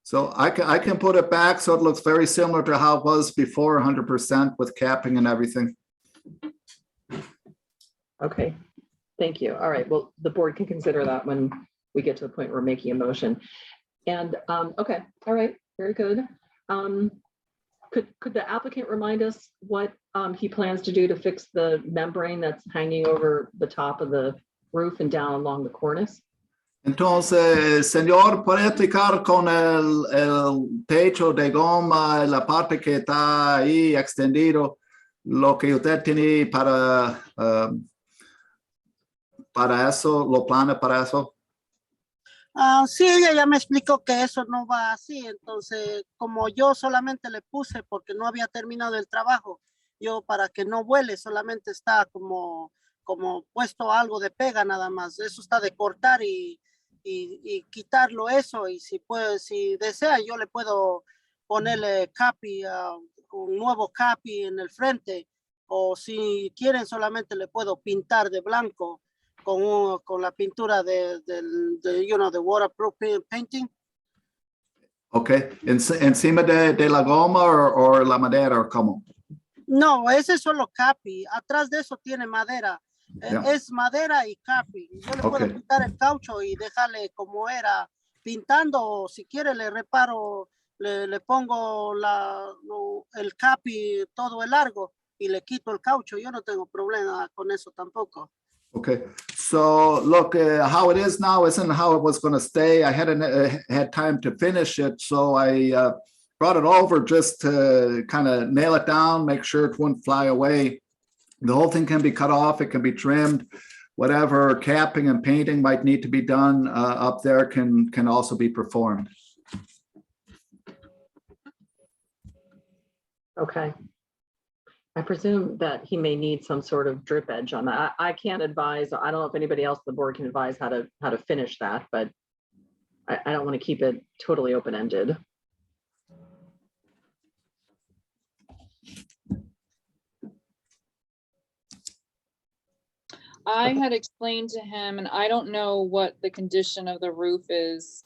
So I can put it back so it looks very similar to how it was before, 100% with capping and everything. Okay, thank you. All right, well, the board can consider that when we get to the point where we're making a motion. And okay, all right, very good. Could the applicant remind us what he plans to do to fix the membrane that's hanging over the top of the roof and down along the cornice? Entonces, señor, ¿puede explicar con el techo de goma, la parte que está ahí extendido, lo que usted tiene para eso, lo plana para eso? Sí, ella ya me explicó que eso no va así, entonces como yo solamente le puse porque no había terminado el trabajo, yo para que no vuele solamente está como puesto algo de pega nada más, eso está de cortar y quitarlo eso y si desea yo le puedo ponerle capi, un nuevo capi en el frente o si quieren solamente le puedo pintar de blanco con la pintura de waterproof painting. Okay, encima de la goma o la madera o cómo? No, ese es solo capi, atrás de eso tiene madera. Yeah. Es madera y capi. Yo le puedo quitar el caucho y dejarle como era pintando o si quiere le reparo, le pongo el capi todo el largo y le quito el caucho. Yo no tengo problema con eso tampoco. Okay, so look, how it is now isn't how it was going to stay. I hadn't had time to finish it, so I brought it over just to kind of nail it down, make sure it wouldn't fly away. The whole thing can be cut off, it can be trimmed, whatever capping and painting might need to be done up there can also be performed. Okay. I presume that he may need some sort of drip edge on that. I can't advise, I don't know if anybody else on the board can advise how to finish that, but I don't want to keep it totally open-ended. I had explained to him, and I don't know what the condition of the roof is,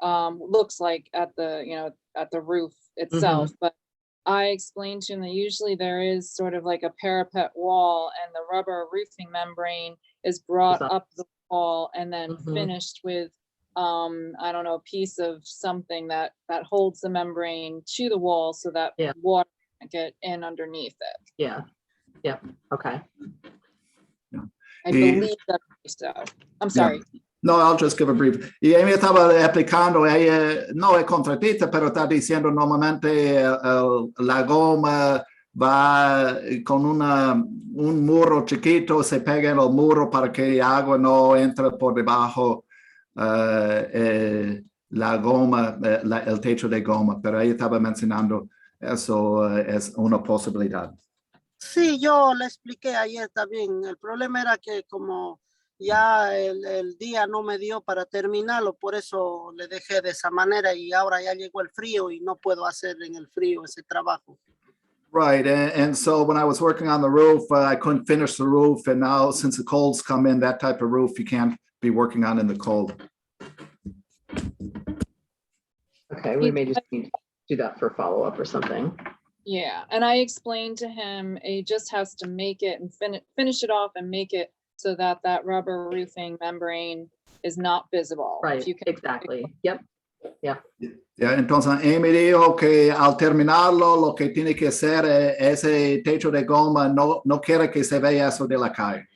looks like at the roof itself, but I explained to him that usually there is sort of like a parapet wall and the rubber roofing membrane is brought up the wall and then finished with I don't know, a piece of something that holds the membrane to the wall so that Yeah. water can get in underneath it. Yeah, yep, okay. I Y- believe that's so. I'm sorry. No, I'll just give a brief. Y ella estaba explicando, ella no es contratista, pero está diciendo normalmente la goma va con un muro chiquito, se pega en el muro para que agua no entre por debajo la goma, el techo de goma, pero ella estaba mencionando eso es una posibilidad. Sí, yo le expliqué ayer también. El problema era que como ya el día no me dio para terminarlo, por eso le dejé de esa manera y ahora ya llegó el frío y no puedo hacer en el frío ese trabajo. Right, and so when I was working on the roof, I couldn't finish the roof, and now since the colds come in, that type of roof you can't be working on in the cold. Okay, we may just need to do that for follow-up or something. Yeah, and I explained to him, he just has to make it and finish it off and make it so that that rubber roofing membrane is not visible. If Right, you can- exactly, yep. Ya, entonces, Amy dijo que al terminarlo, lo que tiene que hacer es ese techo de goma, no quiere que se vea eso de la calle.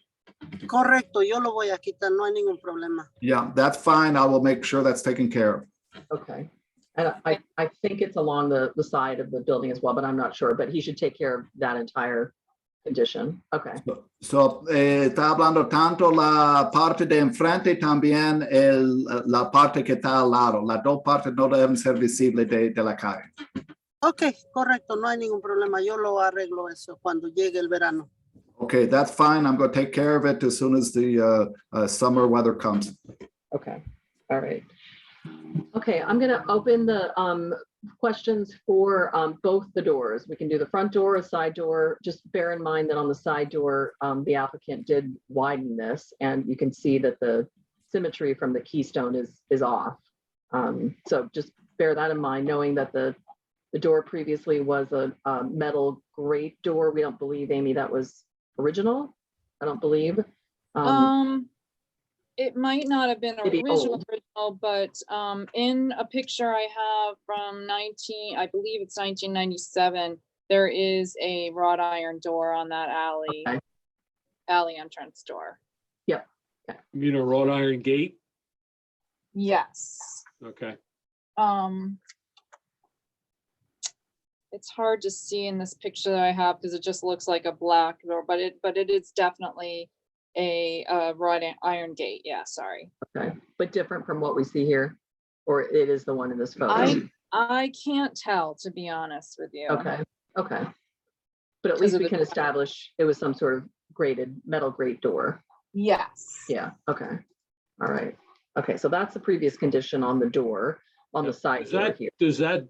Correcto, yo lo voy a quitar, no hay ningún problema. Yeah, that's fine. I will make sure that's taken care of. Okay, and I think it's along the side of the building as well, but I'm not sure, but he should take care of that entire condition. Okay, So, está hablando tanto la parte de enfrente, también la parte que está al lado. Las dos partes no deben ser visibles de la calle. Ok, correcto, no hay ningún problema. Yo lo arreglo eso cuando llegue el verano. Okay, that's fine. I'm going to take care of it as soon as the summer weather comes. okay, all right. Okay, I'm gonna open the questions for both the doors. We can do the front door, a side door. Just bear in mind that on the side door, the applicant did widen this, and you can see that the symmetry from the keystone is off. So just bear that in mind, knowing that the door previously was a metal grate door. We don't believe, Amy, that was original. I don't believe. It might not have been Maybe original, old. but in a picture I have from I believe it's 1997, there is a wrought iron door on that alley, Okay. alley entrance door. You mean a wrought iron gate? Yes. Okay. It's hard to see in this picture that I have because it just looks like a black door, but it is definitely a wrought iron gate. Yeah, sorry. Okay, but different from what we see here, or it is the one in this photo? I can't tell, to be honest with you. Okay, okay. But at Because least of we the can establish it was some sort of grated metal grate door. Yes. Yeah, okay. All right. Okay, so that's the previous condition on the door, on the side door here. Does that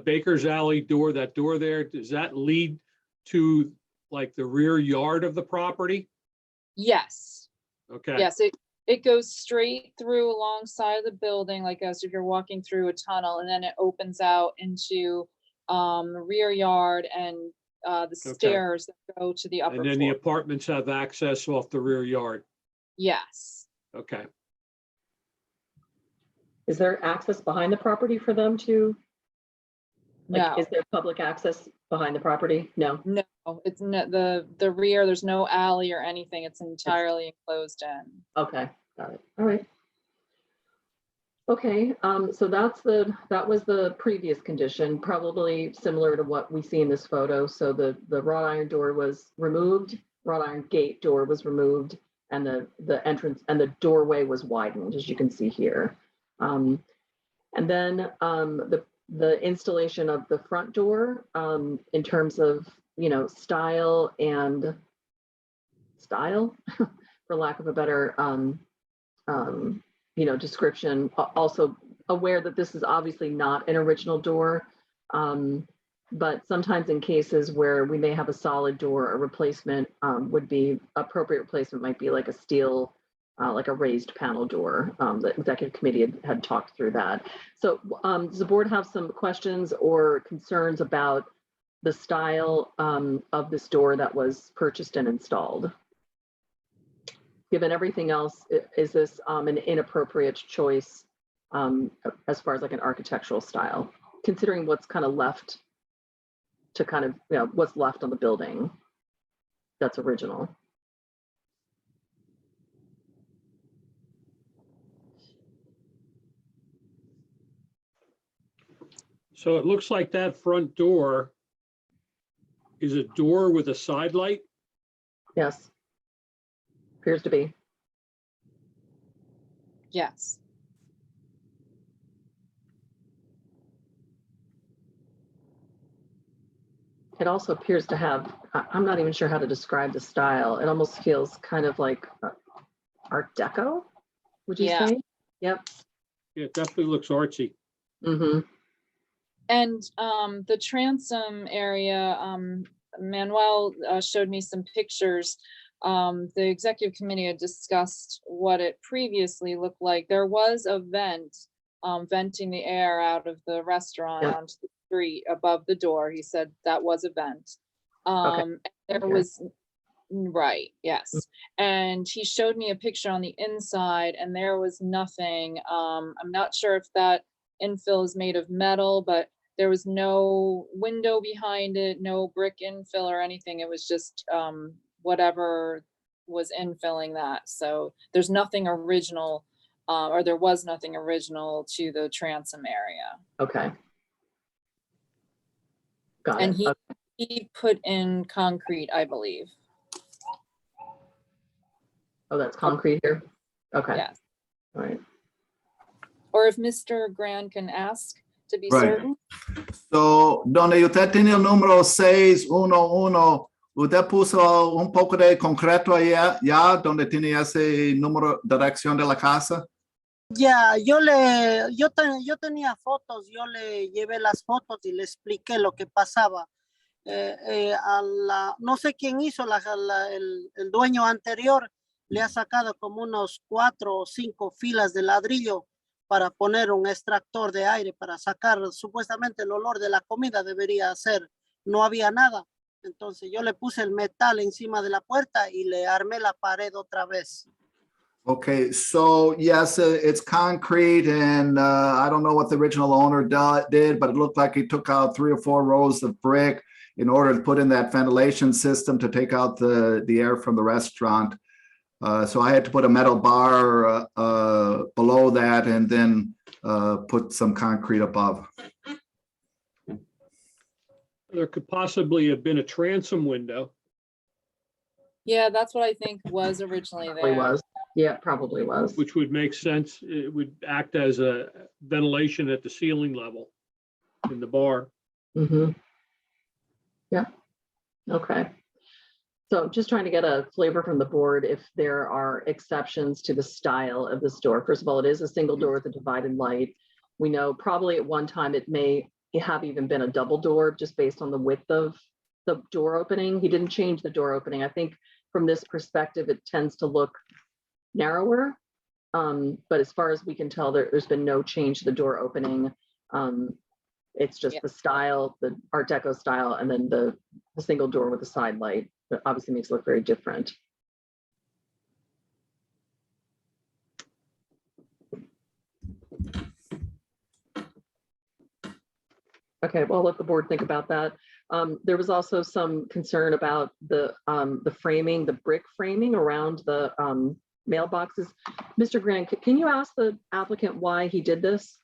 Baker's Alley door, that door there, does that lead to like the rear yard of the property? Yes. Okay. Yes, it goes straight through alongside of the building, like as if you're walking through a tunnel, and then it opens out into the rear yard and the stairs that go to the upper And then the floor. apartments have access off the rear yard. Yes. Okay. Is there access behind the property for them to? Like, No. is there public access behind the property? No. No, it's not the rear. There's no alley or anything. It's entirely enclosed in. Okay, got it. All right. Okay, so that was the previous condition, probably similar to what we see in this photo. So the wrought iron door was removed, wrought iron gate door was removed, and the entrance and the doorway was widened, as you can see here. And then the installation of the front door in terms of, style, for lack of a better description, also aware that this is obviously not an original door, but sometimes in cases where we may have a solid door, a replacement would be appropriate. Replacement might be like a steel, like a raised panel door. The executive committee had talked through that. So does the board have some questions or concerns about the style of this door that was purchased and installed? Given everything else, is this an inappropriate choice as far as like an architectural style, considering what's kind of left to kind of, you know, what's left on the building that's original. So it looks like that front door is a door with a side light. Yes. Appears to be. Yes. It also appears to have, I'm not even sure how to describe the style. It almost feels kind of like Art Deco, would you Yeah. say? Yep. Yeah, it definitely looks artsy. Mm-hmm. And the transom area, Manuel showed me some pictures. The executive committee had discussed what it previously looked like. There was a vent, venting the air out of the restaurant Yep. onto the street above the door. He said that was a vent. And there Okay. was, right, yes. And he showed me a picture on the inside and there was nothing. I'm not sure if that infill is made of metal, but there was no window behind it, no brick infill or anything. It was just whatever was infilling that. So there's nothing original, or there was nothing original to the transom area. Okay. Got And it. he put in concrete, I believe. Oh, that's concrete here? Okay. Yes. All right. Or if Mr. Grand can ask to be Right. certain. So, donde usted tiene el número 611, usted puso un poco de concreto allá, ya donde tiene ese número de dirección de la casa. Ya, yo tenía fotos, yo le llevé las fotos y le expliqué lo que pasaba. No sé quién hizo el dueño anterior, le ha sacado como unos 4 o 5 filas de ladrillo para poner un extractor de aire, para sacar supuestamente el olor de la comida debería ser. No había nada. Entonces yo le puse el metal encima de la puerta y le armé la pared otra vez. Okay, so yes, it's concrete, and I don't know what the original owner did, but it looked like he took out 3 or 4 rows of brick in order to put in that ventilation system to take out the air from the restaurant. So I had to put a metal bar below that and then put some concrete above. There could possibly have been a transom window. Yeah, that's what I think was originally Probably there. was. Yeah, probably was. Which would make sense. It would act as a ventilation at the ceiling level in the bar. Mm-hmm. Yeah. Okay. So just trying to get a flavor from the board if there are exceptions to the style of this door. First of all, it is a single door with a divided light. We know probably at one time it may have even been a double door just based on the width of the door opening. He didn't change the door opening. I think from this perspective, it tends to look narrower. But as far as we can tell, there's been no change to the door opening. It's just the style, the Art Deco style, and then the single door with the side light that obviously makes it look very different. Okay, well, I'll let the board think about that. There was also some concern about the framing, the brick framing around the mailboxes. Mr. Grant, can you ask the applicant why he did this?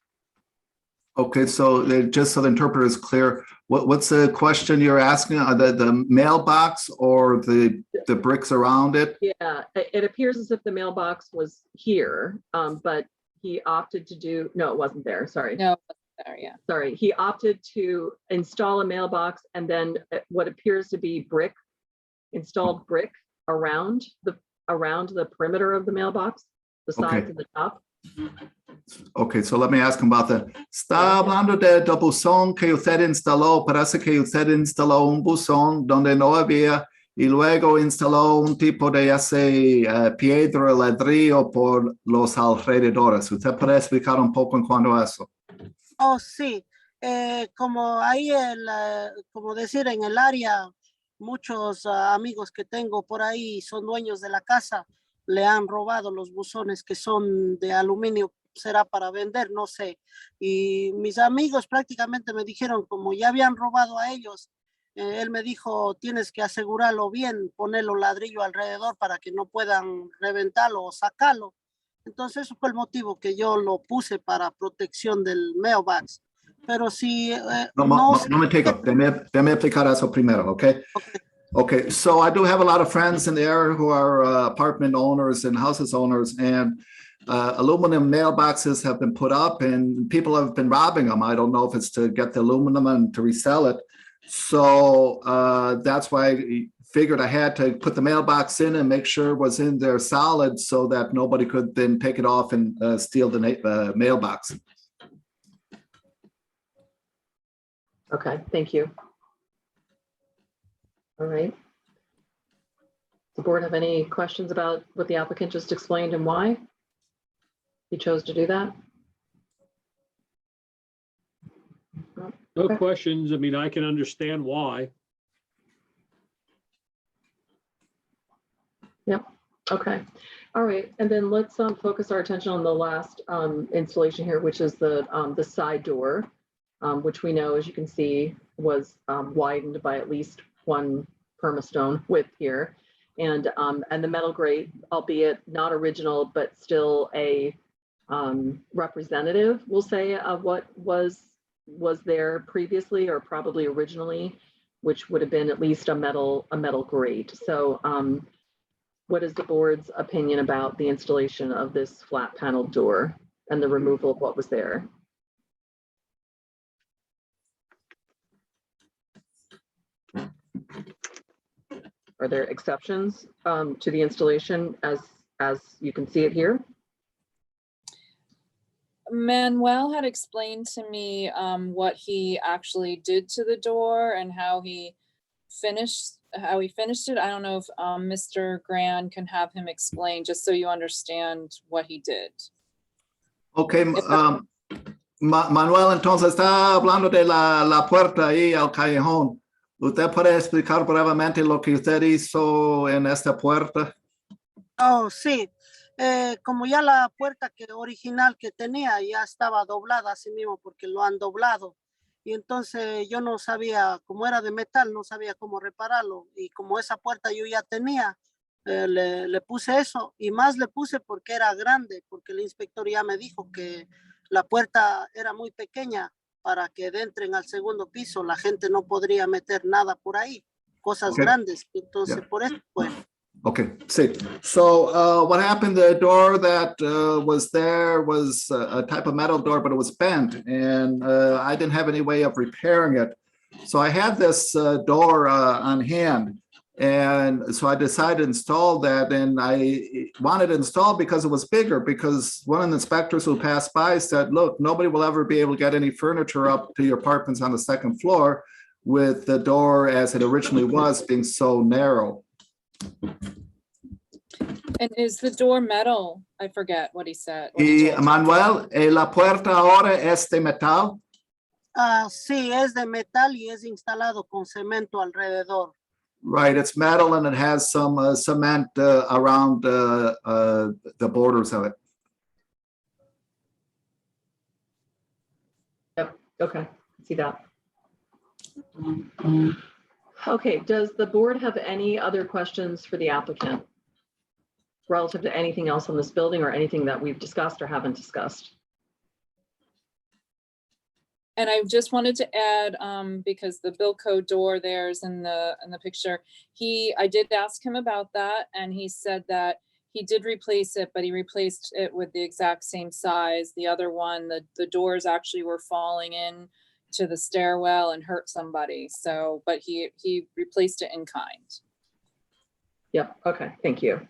Okay, so just so the interpreter is clear, what's the question you're asking? Are the mailbox or the bricks around it? Yeah, it appears as if the mailbox was here, but he opted to do, no, it wasn't there, sorry. No, it wasn't there, yeah. Sorry, he opted to install a mailbox and then what appears to be installed brick around the perimeter of the mailbox, the sides and the top. Okay, so let me ask him about that. Está hablando del buzón que usted instaló. Parece que usted instaló un buzón donde no había y luego instaló un tipo de piedra ladrillo por los alrededores. ¿Usted puede explicar un poco en cuanto a eso? Oh, sí. Como ahí, como decir, en el área, muchos amigos que tengo por ahí son dueños de la casa. Le han robado los buzones que son de aluminio será para vender, no sé. Y mis amigos prácticamente me dijeron, como ya habían robado a ellos, él me dijo, tienes que asegurarlo bien, ponerlo ladrillo alrededor para que no puedan reventarlo o sacarlo. Entonces, eso fue el motivo que yo lo puse para protección del mailbox. Pero si No, no... momentico, déjame explicar eso primero, okay? Okay, so I do have a lot of friends in the area who are apartment owners and houses owners, and aluminum mailboxes have been put up and people have been robbing them. I don't know if it's to get the aluminum and to resell it. So that's why I figured I had to put the mailbox in and make sure it was in there solid so that nobody could then take it off and steal the mailbox. Okay, thank you. All right. Does the board have any questions about what the applicant just explained and why he chose to do that? No Okay. questions. I mean, I can understand why. Yep. Okay. All right. And then let's focus our attention on the last installation here, which is the side door, which we know, as you can see, was widened by at least one permastone width here, and the metal grate, albeit not original, but still a representative, we'll say, of what was there previously or probably originally, which would have been at least a metal grate. So what is the board's opinion about the installation of this flat panel door and the removal of what was there? Are there exceptions to the installation as you can see it here? Manuel had explained to me what he actually did to the door and how he finished it. I don't know if Mr. Grand can have him explain, just so you understand what he did. Okay, Manuel, entonces está hablando de la puerta ahí al callejón. ¿Usted puede explicar brevemente lo que usted hizo en esta puerta? Oh, sí. Como ya la puerta original que tenía ya estaba doblada así mismo porque lo han doblado. Y entonces yo no sabía, como era de metal, no sabía cómo repararlo. Y como esa puerta yo ya tenía, le puse eso. Y más le puse porque era grande, porque el inspector ya me dijo que la puerta era muy pequeña para que entren al segundo piso. La gente no podría meter nada por ahí, cosas grandes. Entonces, por eso fue. Okay, see. So what happened, the door that was there was a type of metal door, but it was bent, and I didn't have any way of repairing it. So I had this door on hand, and so I decided to install that, and I wanted it installed because it was bigger, because one of the inspectors who passed by said, look, nobody will ever be able to get any furniture up to your apartments on the second floor with the door as it originally was being so narrow. And is the door metal? I forget what he said. Y Manuel, la puerta ahora es de metal. Sí, es de metal y es instalado con cemento alrededor. Right, it's metal and it has some cement around the borders of it. Yep, okay, see that. Okay, does the board have any other questions for the applicant relative to anything else on this building or anything that we've discussed or haven't discussed? And I just wanted to add, because the Bilco door there's in the picture, I did ask him about that, and he said that he did replace it, but he replaced it with the exact same size. The other one, the doors actually were falling in to the stairwell and hurt somebody. So, but he replaced it in kind. Yep, okay, thank you.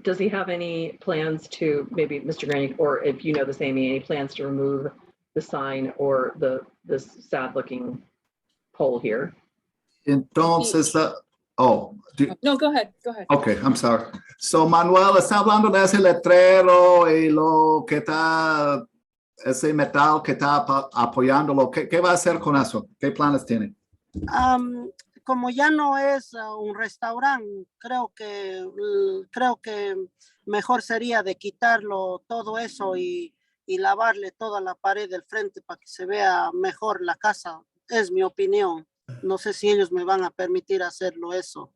Does he have any plans to, maybe Mr. Graney, or if you know this, Amy, any plans to remove the sign or this sad looking pole here? Entonces, No, go ahead. Okay, I'm sorry. So Manuel, está hablando de ese letrero y lo que está, ese metal que está apoyándolo. ¿Qué va a hacer con eso? ¿Qué planes tiene? como ya no es un restaurante, creo que mejor sería de quitarlo todo eso y lavarle toda la pared del frente para que se vea mejor la casa. Es mi opinión. No sé si ellos me van a permitir hacerlo eso.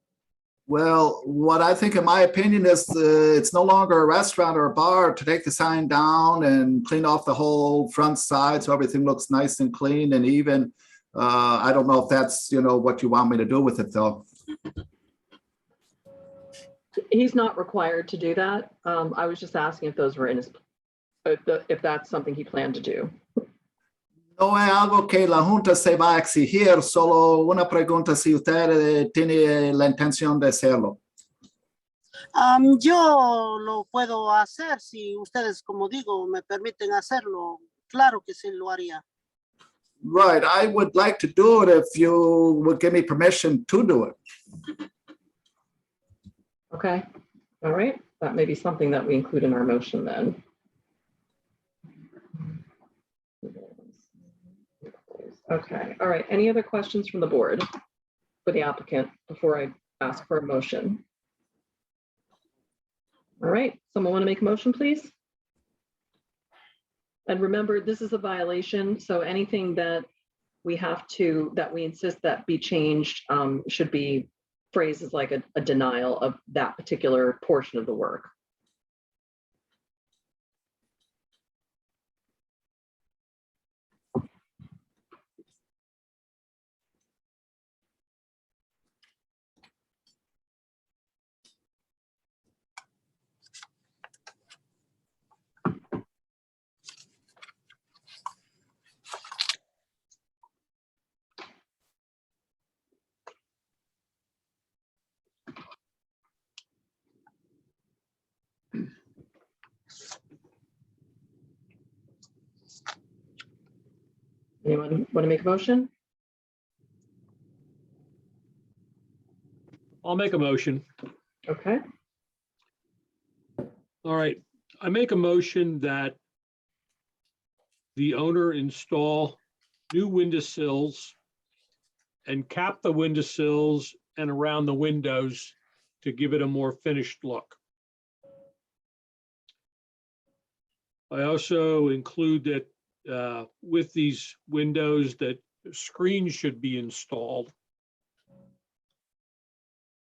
Well, what I think, in my opinion, is it's no longer a restaurant or a bar to take the sign down and clean off the whole front side so everything looks nice and clean and even. I don't know if that's, what you want me to do with it, though. He's not required to do that. I was just asking if those were in his, if that's something he planned to do. No es algo que la Junta se va a exigir, solo una pregunta si usted tiene la intención de hacerlo. Yo lo puedo hacer si ustedes, como digo, me permiten hacerlo. Claro que sí lo haría. Right, I would like to do it if you would give me permission to do it. Okay, all right. That may be something that we include in our motion then. Okay, all right. Any other questions from the board for the applicant before I ask for a motion? All right, someone want to make a motion, please? And remember, this is a violation, so anything that we insist that be changed should be phrases like a denial of that particular portion of the work. Anyone want to make a motion? I'll make a motion. Okay, All right, I make a motion that the owner install new windowsills and cap the windowsills and around the windows to give it a more finished look. I also include that with these windows that screens should be installed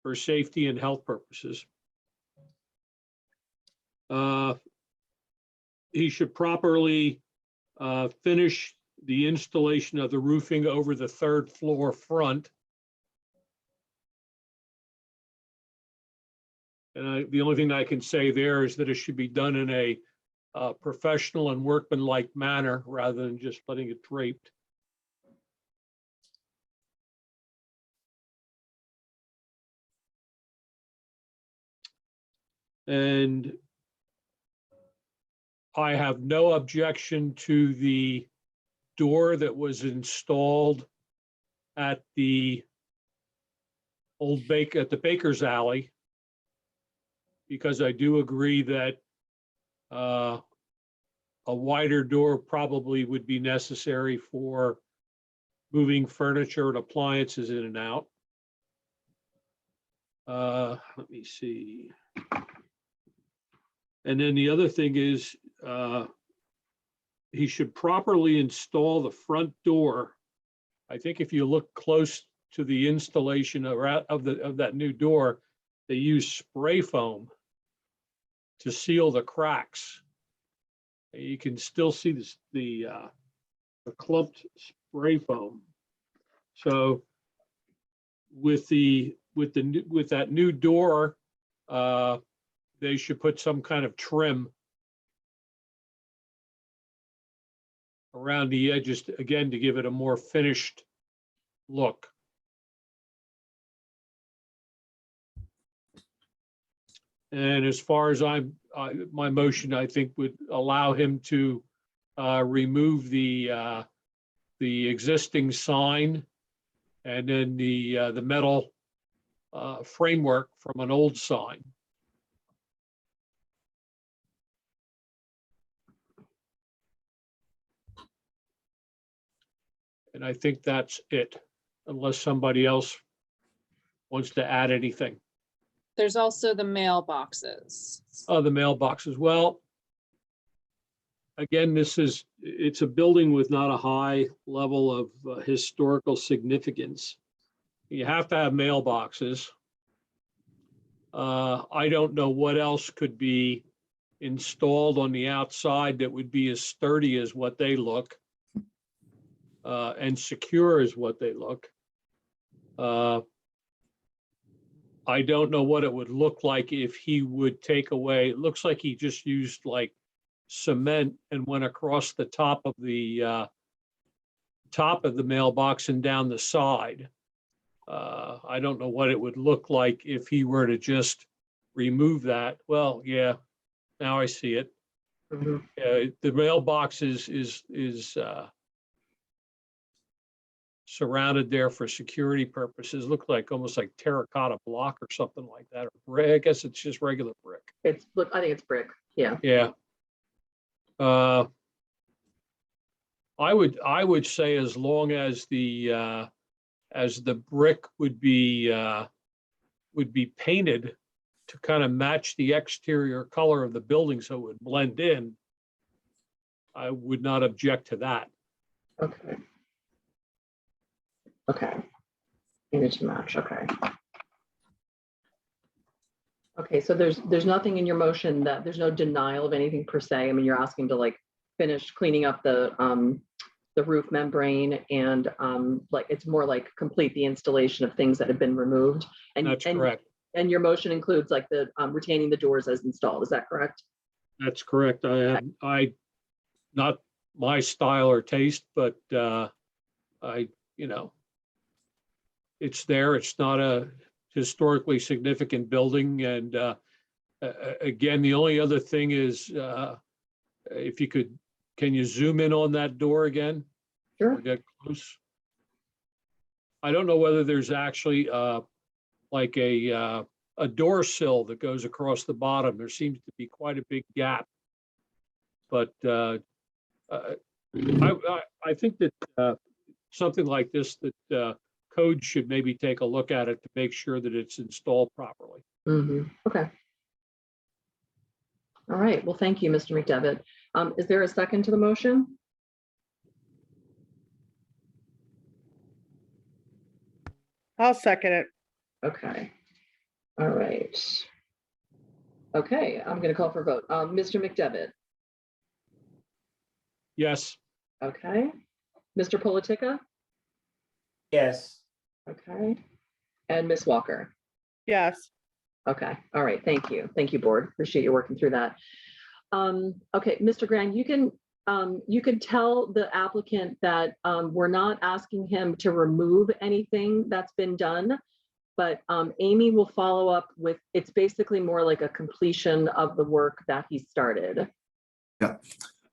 for safety and health purposes. He should properly finish the installation of the roofing over the third floor front. And the only thing I can say there is that it should be done in a professional and workmanlike manner rather than just letting it draped. And I have no objection to the door that was installed at the Baker's Alley, because I do agree that a wider door probably would be necessary for moving furniture and appliances in and out. Let me see. And then the other thing is he should properly install the front door. I think if you look close to the installation of that new door, they use spray foam to seal the cracks. You can still see this, the clumped spray foam. So with that new door, they should put some kind of trim around the edges, again, to give it a more finished look. And as far as my motion, I think would allow him to remove the existing sign and then the metal framework from an old sign. And I think that's it, unless somebody else wants to add anything. There's also the mailboxes. Oh, the mailboxes. Well, again, it's a building with not a high level of historical significance. You have to have mailboxes. I don't know what else could be installed on the outside that would be as sturdy as what they look and secure as what they look. I don't know what it would look like if he would take away, it looks like he just used like cement and went across the top of the mailbox and down the side. I don't know what it would look like if he were to just remove that. Well, yeah, now I see it. Mhm. The mailbox is surrounded there for security purposes. Look like almost like terracotta block or something like that. Or brick. I guess it's just regular brick. I think it's brick. Yeah. Yeah. I would say as long as the brick would be painted to kind of match the exterior color of the building so it would blend in, I would not object to that. Okay. Okay. Image match. Okay. Okay, so there's nothing in your motion that there's no denial of anything per se. I mean, you're asking to like finish cleaning up the roof membrane and like it's more like complete the installation of things that have been removed. And That's correct. And your motion includes like the retaining the doors as installed. Is that correct? That's correct. Not my style or taste, but it's there. It's not a historically significant building. And again, the only other thing is if you could, can you zoom in on that door again? Sure. Or get close. I don't know whether there's actually like a door sill that goes across the bottom. There seems to be quite a big gap. But I think that something like this, that code should maybe take a look at it to make sure that it's installed properly. Mm-hmm. Okay. All right. Well, thank you, Mr. McDevitt. Is there a second to the motion? I'll second it. Okay. All right. Okay, I'm going to call for a vote. Mr. McDevitt. Yes. Okay. Mr. Politica. Yes. Okay. And Ms. Walker. Yes. Okay. All right. Thank you. Thank you, board. Appreciate you working through that. Okay, Mr. Grand, you can tell the applicant that we're not asking him to remove anything that's been done, but Amy will follow up with, it's basically more like a completion of the work that he started. Yeah.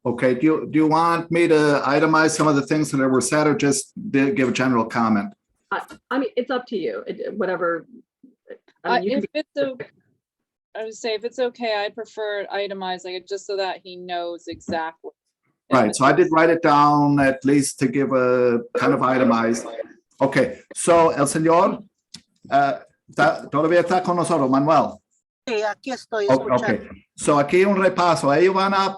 Okay. Do you want me to itemize some of the things that were said or just give a general comment? I mean, it's up to you. Whatever. I mean, you can I would say if it's okay, I'd prefer it itemized, like just so that he knows exactly. Right, so I did write it down at least to give a kind of itemized. Okay, so el señor todavía está con nosotros, Manuel. Sí, aquí estoy Okay, escuchando. so aquí un repaso. Ellos van a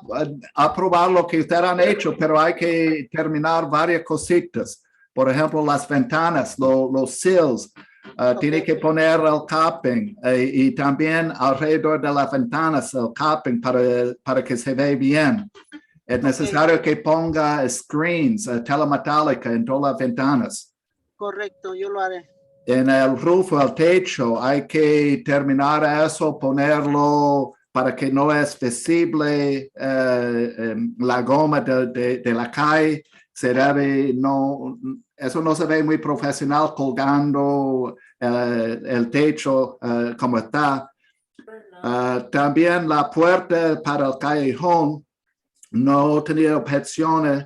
aprobar lo que ustedes han hecho, pero hay que terminar varias cositas. Por ejemplo, las ventanas, los sills. Tiene que poner el capping y también alrededor de las ventanas el capping para que se vea bien. Es necesario que ponga screens, tela metálica en todas las ventanas. Correcto, yo lo haré. En el roof, el techo, hay que terminar eso, ponerlo para que no es visible la goma de la calle. Se debe, eso no se ve muy profesional colgando el techo como está. También la puerta para el callejón no tenía objeciones.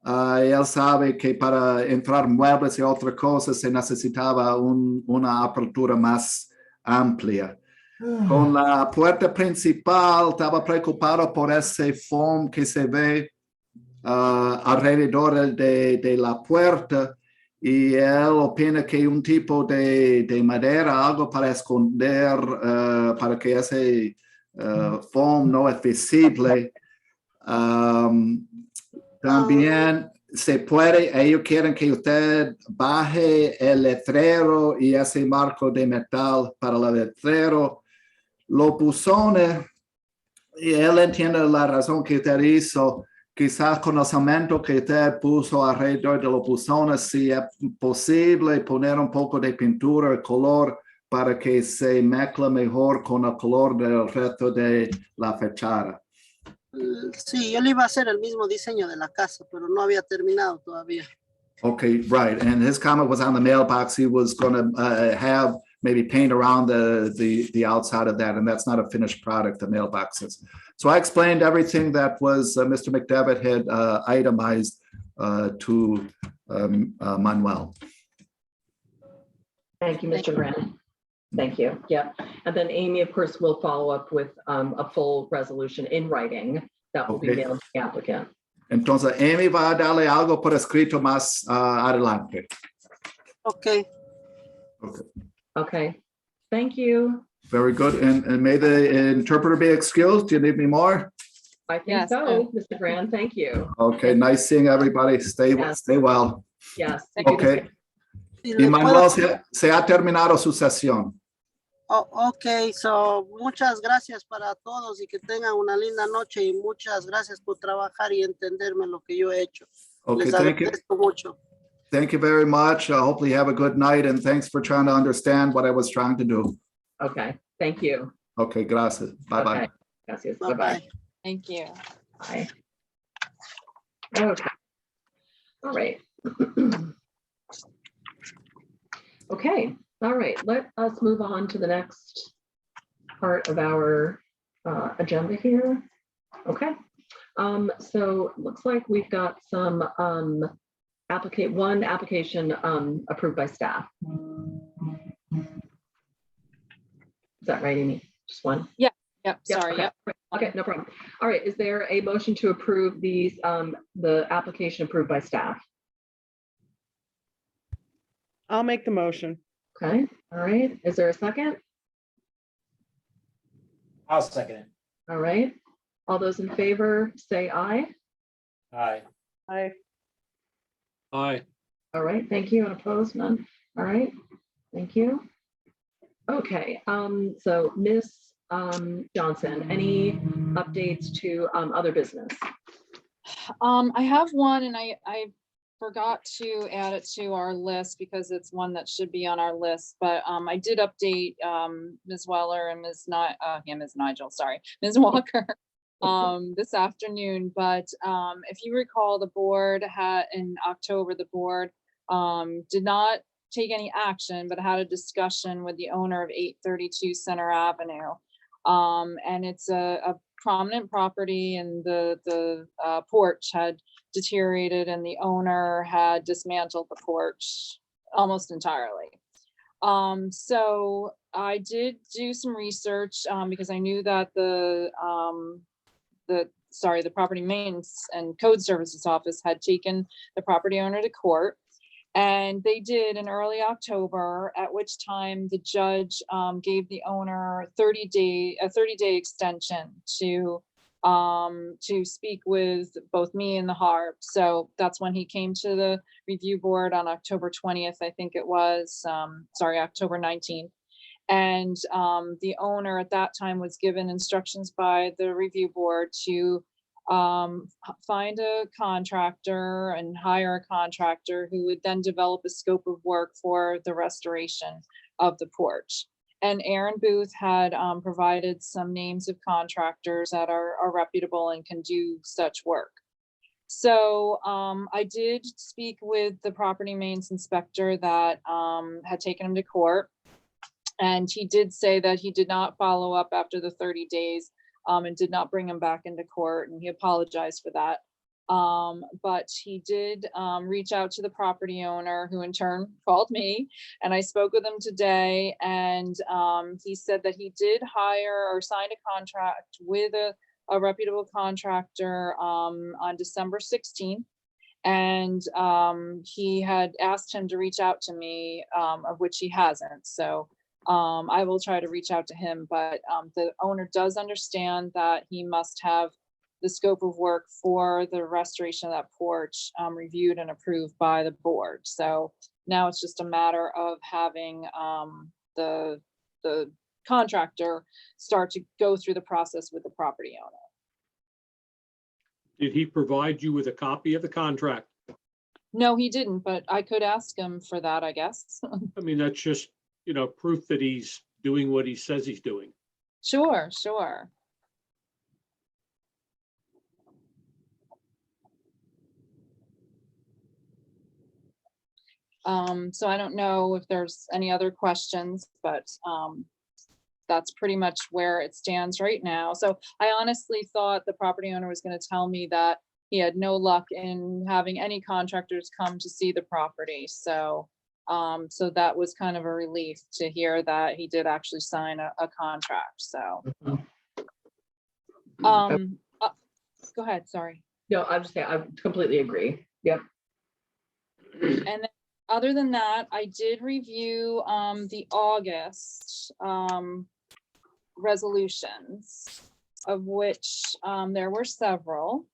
Él sabe que para entrar muebles y otras cosas se necesitaba una apertura más amplia. Con la puerta principal estaba preocupado por ese foam que se ve alrededor de la puerta y él opina que un tipo de madera, algo para esconder, para que ese foam no es visible. También se puede, ellos quieren que usted baje el letrero y ese marco de metal para el letrero. Los buzones, y él entiende la razón que usted hizo. Quizás con el cemento que usted puso alrededor de los buzones, si es posible poner un poco de pintura, color, para que se mezcle mejor con el color del resto de la fachada. Sí, yo le iba a hacer el mismo diseño de la casa, pero no había terminado todavía. Okay, right. And his comment was on the mailbox. He was going to have maybe paint around the outside of that, and that's not a finished product, the mailboxes. So I explained everything that was Mr. McDevitt had itemized to Manuel. Thank you, Mr. Graham. Thank you. Yep. And then Amy, of course, will follow up with a full resolution in writing that will be Okay. mailed to the applicant. Entonces, Amy va a darle algo por escrito más adelante. Ok. Okay. Thank you. Very good. And may the interpreter be excused. Do you need me more? I think Yes, so, Mr. Graham. Thank you. Okay, nice seeing everybody. Stay well. Yes. Okay. Y Y le Manuel, puedo- se ha terminado su sesión. Ok, so muchas gracias para todos y que tengan una linda noche y muchas gracias por trabajar y entenderme lo que yo he hecho. Okay, Les thank you. agradezco mucho. Thank you very much. Hopefully you have a good night, and thanks for trying to understand what I was trying to do. Okay. Thank you. Okay, gracias. Bye-bye. Okay. Gracias. Bye Bye-bye. bye. Thank you. Bye. Okay. All right. Okay. All right. Let us move on to the next part of our agenda here. Okay. So looks like we've got some application approved by staff. Is that right, Amy? Just one? Yep, Yep, sorry, okay. yep. Okay, no problem. All right, is there a motion to approve these, the application approved by staff? I'll make the motion. Okay, all right. Is there a second? I'll second it. All right. All those in favor, say aye. Aye. Aye. Aye. All right, thank you. And opposed, none. All right, thank you. Okay, so Ms. Johnson, any updates to other business? I have one and I forgot to add it to our list because it's one that should be on our list, but I did update Ms. Weller and Ms. Nigel, sorry, Ms. Walker this afternoon. But if you recall, the board had in October, the board did not take any action, but had a discussion with the owner of 832 Center Avenue. And it's a prominent property, and the porch had deteriorated and the owner had dismantled the porch almost entirely. So I did do some research because I knew that the property maintenance and code services office had taken the property owner to court. And they did in early October, at which time the judge gave the owner a 30-day extension to speak with both me and the HARB. So that's when he came to the review board on October 20th, I think it was, October 19th. And the owner at that time was given instructions by the review board to find a contractor and hire a contractor who would then develop a scope of work for the restoration of the porch. And Aaron Booth had provided some names of contractors that are reputable and can do such work. So I did speak with the property maintenance inspector that had taken him to court. And he did say that he did not follow up after the 30 days and did not bring him back into court, and he apologized for that. But he did reach out to the property owner, who in turn called me, and I spoke with him today, and he said that he did hire or sign a contract with a reputable contractor on December 16th. And he had asked him to reach out to me, of which he hasn't. So I will try to reach out to him, but the owner does understand that he must have the scope of work for the restoration of that porch reviewed and approved by the board. So now it's just a matter of having the contractor start to go through the process with the property owner. Did he provide you with a copy of the contract? No, he didn't, but I could ask him for that, I guess. I mean, that's just, proof that he's doing what he says he's doing. Sure, sure. So I don't know if there's any other questions, but that's pretty much where it stands right now. So I honestly thought the property owner was going to tell me that he had no luck in having any contractors come to see the property. So so that was kind of a relief to hear that he did actually sign a contract. So go ahead, sorry. No, I'm just saying, I completely agree. Yep. And then, other than that, I did review the August resolutions, of which there were several.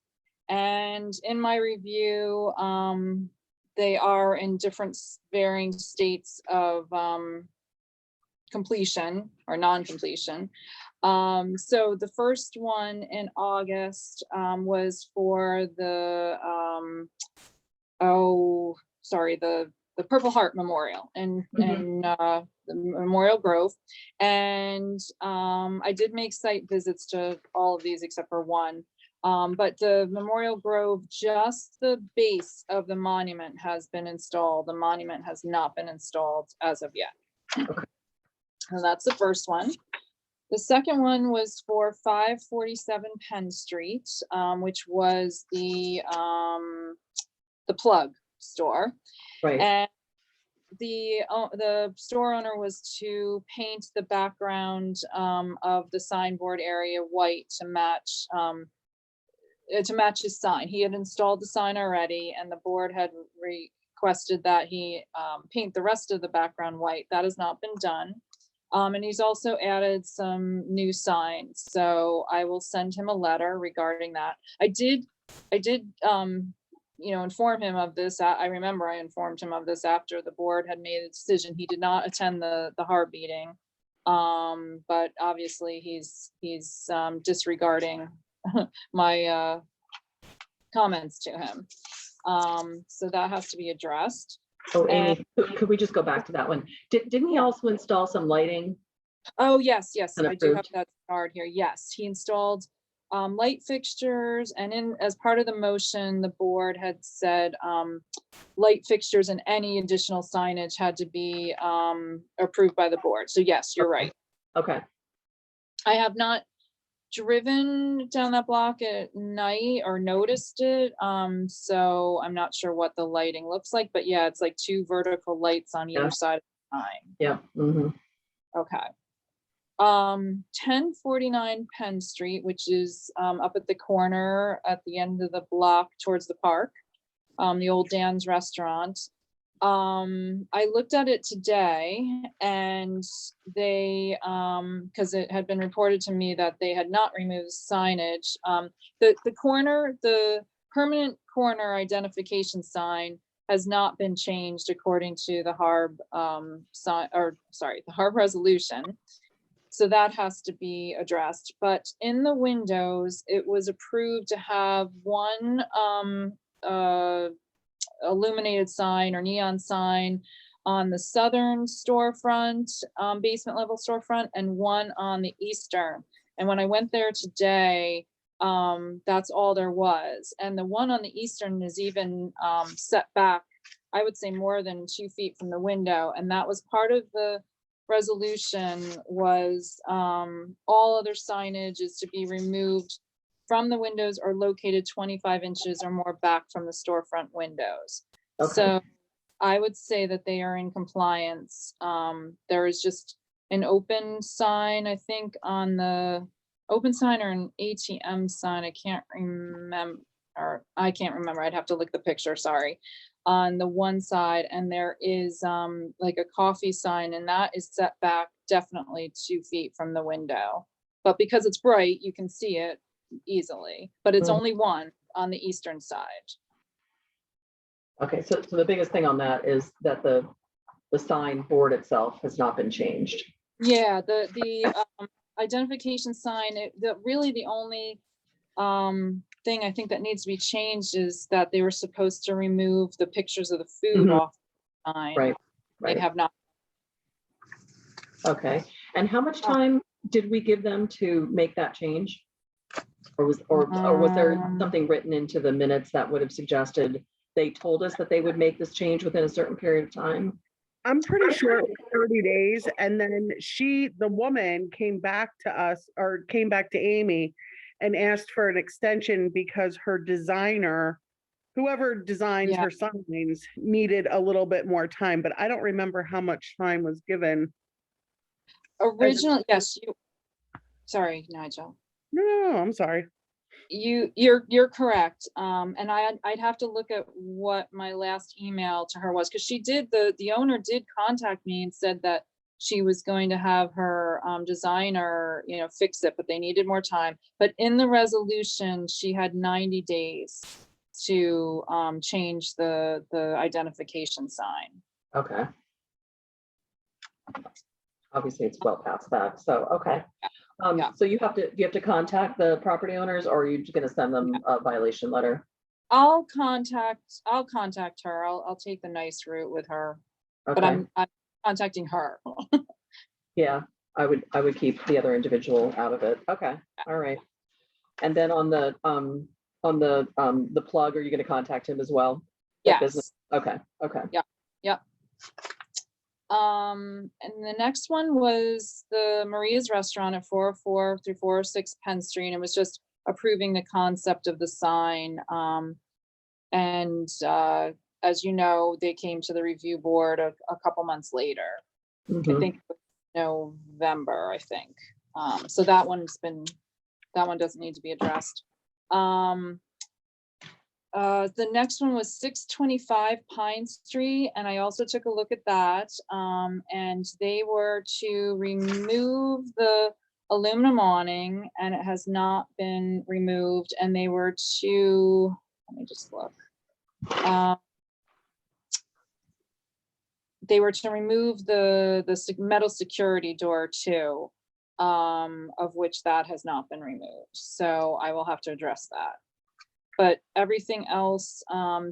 And in my review, they are in different varying states of completion or non-completion. So the first one in August was for the the Purple Heart Memorial in the Memorial Grove. And I did make site visits to all of these except for one. But the Memorial Grove, just the base of the monument has been installed. The monument has not been installed as of yet. So that's the first one. The second one was for 547 Penn Street, which was the plug store. Right. And the store owner was to paint the background of the signboard area white to match his sign. He had installed the sign already, and the board had requested that he paint the rest of the background white. That has not been done. And he's also added some new signs. So I will send him a letter regarding that. I did inform him of this. I remember I informed him of this after the board had made a decision. He did not attend the HARB meeting. But obviously he's disregarding my comments to him. So that has to be addressed. Oh, Amy, could we just go back to that one? Didn't he also install some lighting? Oh, yes, And I do have approved? that card here. Yes, he installed light fixtures, and as part of the motion, the board had said light fixtures and any additional signage had to be approved by the board. So yes, you're right. Okay. I have not driven down that block at night or noticed it. So I'm not sure what the lighting looks like, but yeah, it's like two vertical lights on either side of the sign. Yeah. Mm-hmm. Okay. 1049 Penn Street, which is up at the corner at the end of the block towards the park, the old Dan's restaurant. I looked at it today, and they, because it had been reported to me that they had not removed signage. The permanent corner identification sign has not been changed according to the HARB the HARB resolution. So that has to be addressed. But in the windows, it was approved to have one illuminated sign or neon sign on the southern storefront, basement level storefront, and one on the eastern. And when I went there today, that's all there was. And the one on the eastern is even set back, I would say more than 2 feet from the window. And that was part of the resolution, was all other signage is to be removed from the windows or located 25 inches or more back from the storefront windows. Okay. So I would say that they are in compliance. There is just an open sign, I think, on the open sign or an ATM sign. I can't remember. or I can't remember, I'd have to look at the picture, sorry, on the one side, and there is like a coffee sign, and that is set back definitely 2 feet from the window. But because it's bright, you can see it easily, but it's only one on the eastern side. Okay, so the biggest thing on that is that the sign board itself has not been changed. Yeah, the identification sign, really the only thing I think that needs to be changed is that they were supposed to remove the pictures of the food off the sign. Right, They have not. Okay, and how much time did we give them to make that change? Or was there something written into the minutes that would have suggested they told us that they would make this change within a certain period of time? I'm pretty sure it was 30 days. And then the woman came back to us, or came back to Amy and asked for an extension because her designer, whoever designs her signs, needed a little bit more time, but I don't remember how much time was given. Originally, yes, sorry, Nigel. No, I'm sorry. You're correct. And I'd have to look at what my last email to her was, because the owner did contact me and said that she was going to have her designer, fix it, but they needed more time. But in the resolution, she had 90 days to change the identification sign. Okay. Obviously, it's well past that, so, okay. So do you have to contact the property owners, or are you just gonna send them a violation letter? I'll contact her. I'll take the nice route with her, but Okay, I'm contacting her. yeah, I would keep the other individual out of it. Okay, all right. And then on the plug, are you gonna contact him as well? That business? Yes. Okay. Yep. And the next one was the Maria's Restaurant at 404 through 406 Penn Street. And it was just approving the concept of the sign. As you know, they came to the review board a couple months later. I think it was November, I think. So that one doesn't need to be addressed. The next one was 625 Pine Street, and I also took a look at that. And they were to remove the aluminum awning, and it has not been removed. And they were to, let me just look. They were to remove the metal security door too, of which that has not been removed. So I will have to address that. But everything else,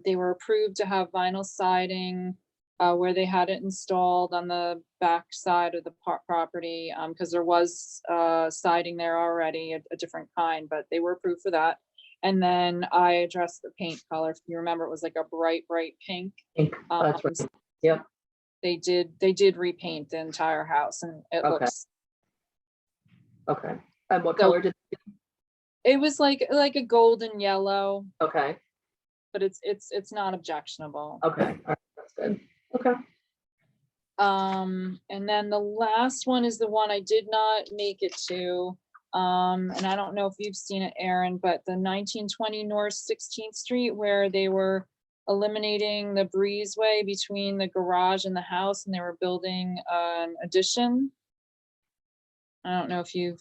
they were approved to have vinyl siding where they had it installed on the back side of the property, because there was siding there already, a different kind, but they were approved for that. And then I addressed the paint color. If you remember, it was like a bright pink. Pink, that's right. Yep. They did repaint the entire house, and it looks. Okay. And what color did? It was like a golden yellow. Okay. But it's not objectionable. Okay, all right, that's good. Okay. And then the last one is the one I did not make it to. And I don't know if you've seen it, Aaron, but the 1920 North 16th Street, where they were eliminating the breezeway between the garage and the house, and they were building an addition. I don't know if you've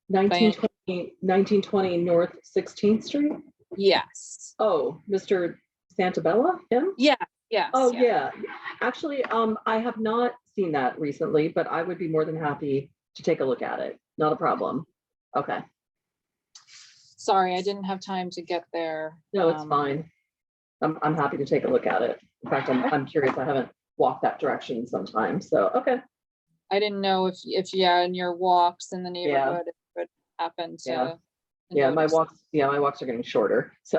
1920 North 16th Street? Yes. Oh, Mr. Santabella, him? Yeah, yes. Oh, yeah. Actually, I have not seen that recently, but I would be more than happy to take a look at it. Not a problem. Okay. Sorry, I didn't have time to get there. No, it's fine. I'm happy to take a look at it. In fact, I'm curious. I haven't walked that direction sometimes, so okay. I didn't know if in your walks in the neighborhood it would happen to. Yeah, my walks are getting shorter, so.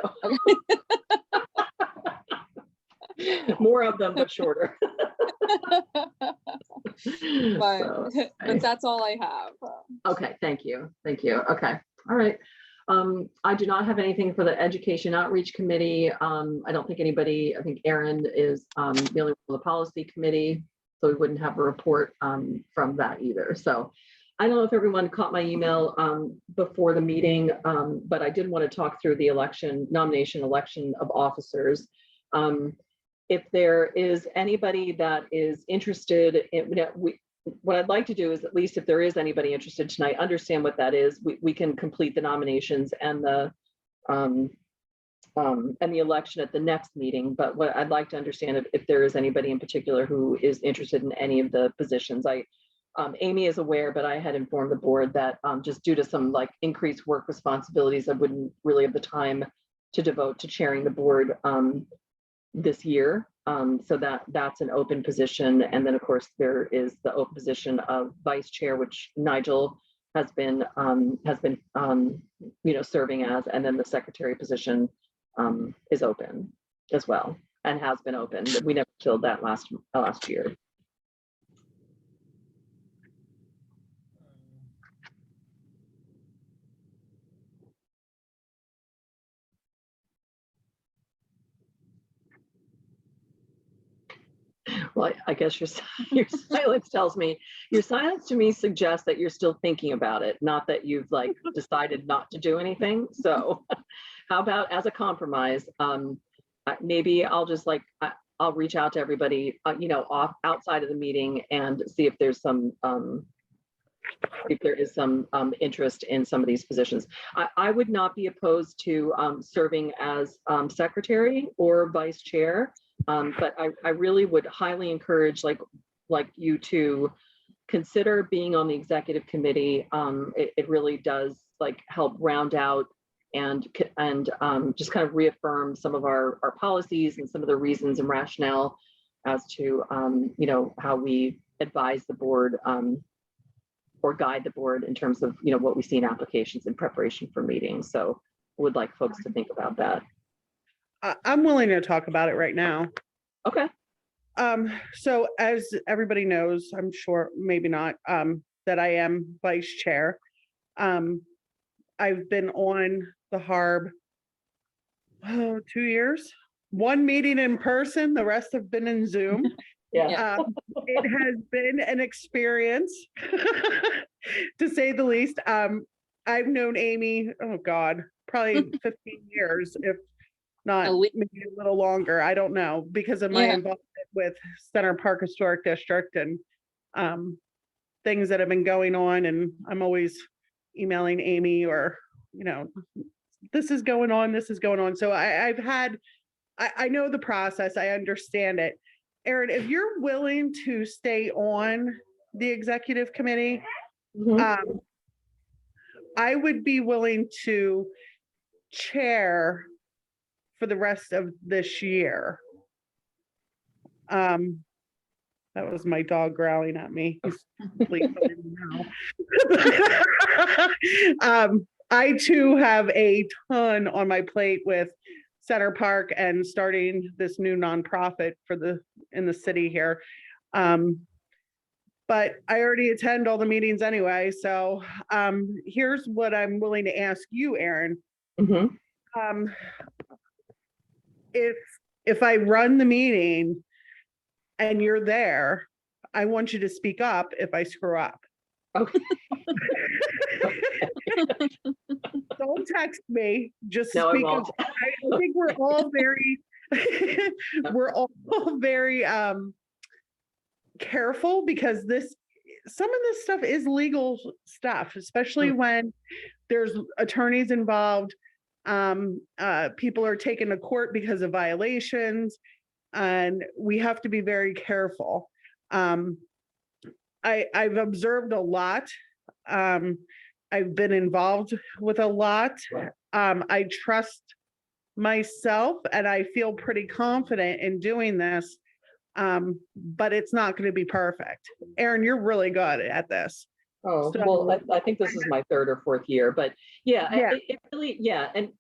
More of them, but shorter. But that's all I have. Okay, thank you. Okay, all right. I do not have anything for the Education Outreach Committee. I don't think anybody, I think Aaron is dealing with the policy committee, so we wouldn't have a report from that either. So I don't know if everyone caught my email before the meeting, but I did want to talk through the nomination election of officers. If there is anybody that is interested in, what I'd like to do is, at least if there is anybody interested tonight, understand what that is. We can complete the nominations and the election at the next meeting. But what I'd like to understand if there is anybody in particular who is interested in any of the positions. Amy is aware, but I had informed the board that just due to some like increased work responsibilities, I wouldn't really have the time to devote to chairing the board this year. So that's an open position. And then of course there is the open position of vice chair, which Nigel has been serving as, and then the secretary position is open as well and has been open. We never filled that last year. Well, I guess your silence tells me, your silence to me suggests that you're still thinking about it, not that you've like decided not to do anything. So how about as a compromise, maybe I'll just like, I'll reach out to everybody, outside of the meeting and see if there's some, if there is some interest in some of these positions. I would not be opposed to serving as secretary or vice chair. But I really would highly encourage like you to consider being on the executive committee. It really does like help round out and just kind of reaffirm some of our policies and some of the reasons and rationale as to how we advise the board or guide the board in terms of what we see in applications in preparation for meetings. So I would like folks to think about that. I'm willing to talk about it right now. Okay. So as everybody knows, I'm sure, maybe not, that I am vice chair. I've been on the HARB 2 years, one meeting in person, the rest have been in Zoom. Yeah. It has been an experience, to say the least. I've known Amy, oh God, probably 15 years, if not maybe a little longer. I don't know, because of my involvement with Center Park Historic District and things that have been going on. And I'm always emailing Amy or, this is going on, this is going on. So I know the process, I understand it. Aaron, if you're willing to stay on the executive committee, I would be willing to chair for the rest of this year. That was my dog growling at me. He's sleeping now. I too have a ton on my plate with Center Park and starting this new nonprofit in the city here. But I already attend all the meetings anyway. So here's what I'm willing to ask you, Aaron. If I run the meeting and you're there, I want you to speak up if I screw up. Okay. Don't text me, just No, speak up. I think we're all very careful, because some of this stuff is legal stuff, especially when there's attorneys involved. People are taken to court because of violations, and we have to be very careful. I've observed a lot. I've been involved with a lot. I trust myself and I feel pretty confident in doing this, but it's not going to be perfect. Aaron, you're really good at this. Oh, So, well, I think this is my third or fourth year, but yeah, it really,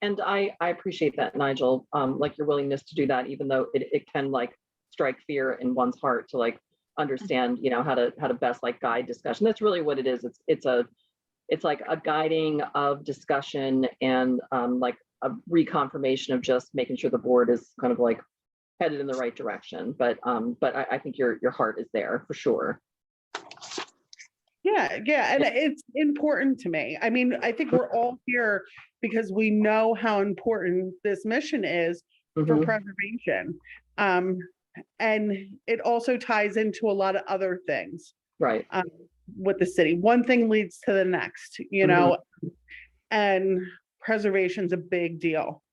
and I appreciate that, Nigel, like your willingness to do that, even though it can like strike fear in one's heart to like understand, how to best like guide discussion. That's really what it is. It's like a guiding of discussion and like a reconfirmation of just making sure the board is kind of like headed in the right direction. But I think your heart is there for sure. Yeah, and it's important to me. I mean, I think we're all here because we know how important this mission is for Mhm. preservation. And it also ties into a lot of other things Right. with the city. One thing leads to the next, you know, and preservation's a big deal.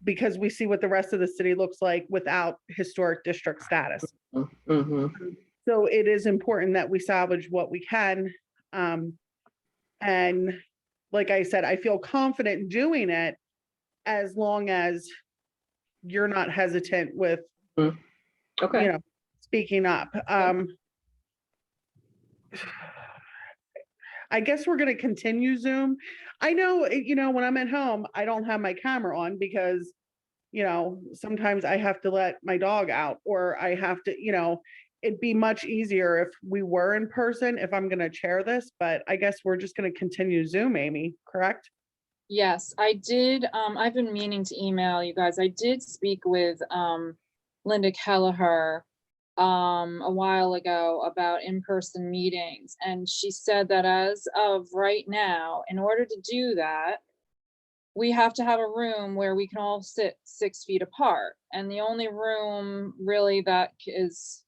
Because we see what the rest of the city looks like without historic district status. Mhm. So it is important that we salvage what we can. And like I said, I feel confident doing it as long as you're not hesitant with, Okay. you know, speaking up. I guess we're going to continue Zoom. I know, you know, when I'm at home, I don't have my camera on because, you know, sometimes I have to let my dog out or I have to, you know, it'd be much easier if we were in person, if I'm going to chair this, but I guess we're just going to continue Zoom, Amy, correct? Yes, I did. I've been meaning to email you guys. I did speak with Linda Kelleher a while ago about in-person meetings, and she said that as of right now, in order to do that, we have to have a room where we can all sit 6 feet apart. And the only room really that is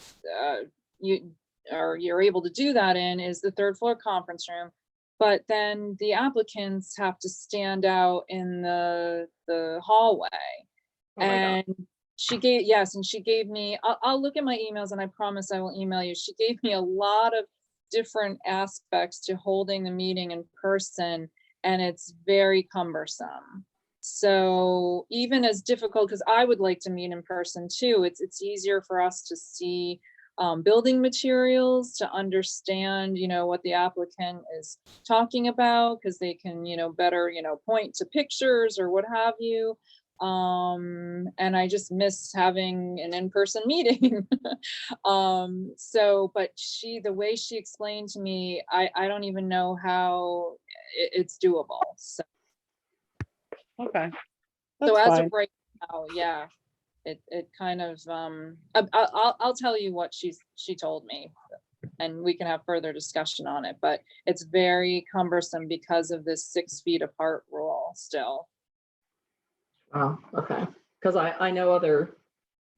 you're able to do that in is the 3rd floor conference room. But then the applicants have to stand out in the hallway. Oh my God. And she gave, yes, and she gave me, I'll look at my emails and I promise I will email you. She gave me a lot of different aspects to holding the meeting in person, and it's very cumbersome. So even as difficult, because I would like to meet in person too, it's easier for us to see building materials, to understand, you know, what the applicant is talking about, because they can, you know, better, you know, point to pictures or what have you. And I just miss having an in-person meeting. So, but the way she explained to me, I don't even know how it's doable. So, Okay. so That's as fine. of right now, yeah, it kind of, I'll tell you what she told me, and we can have further discussion on it, but it's very cumbersome because of this 6 feet apart rule still. Wow. Okay. Because I know other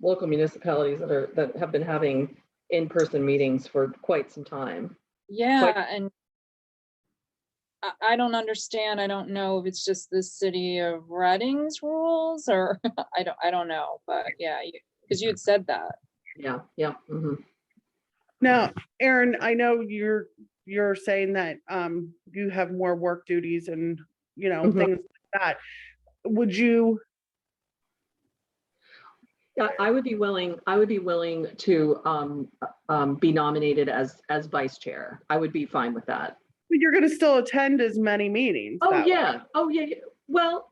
local municipalities that have been having in-person meetings for quite some time. Yeah, and I don't understand. I don't know if it's just the city of Reading's rules or I don't know, but yeah, because you had said that. Yeah. Yeah. Now, Aaron, I know you're saying that you have more work duties and, you know, things like that. Would you? Yeah, I would be willing to be nominated as vice chair. I would be fine with that. You're going to still attend as many meetings. Oh that way. yeah. Oh yeah. Well,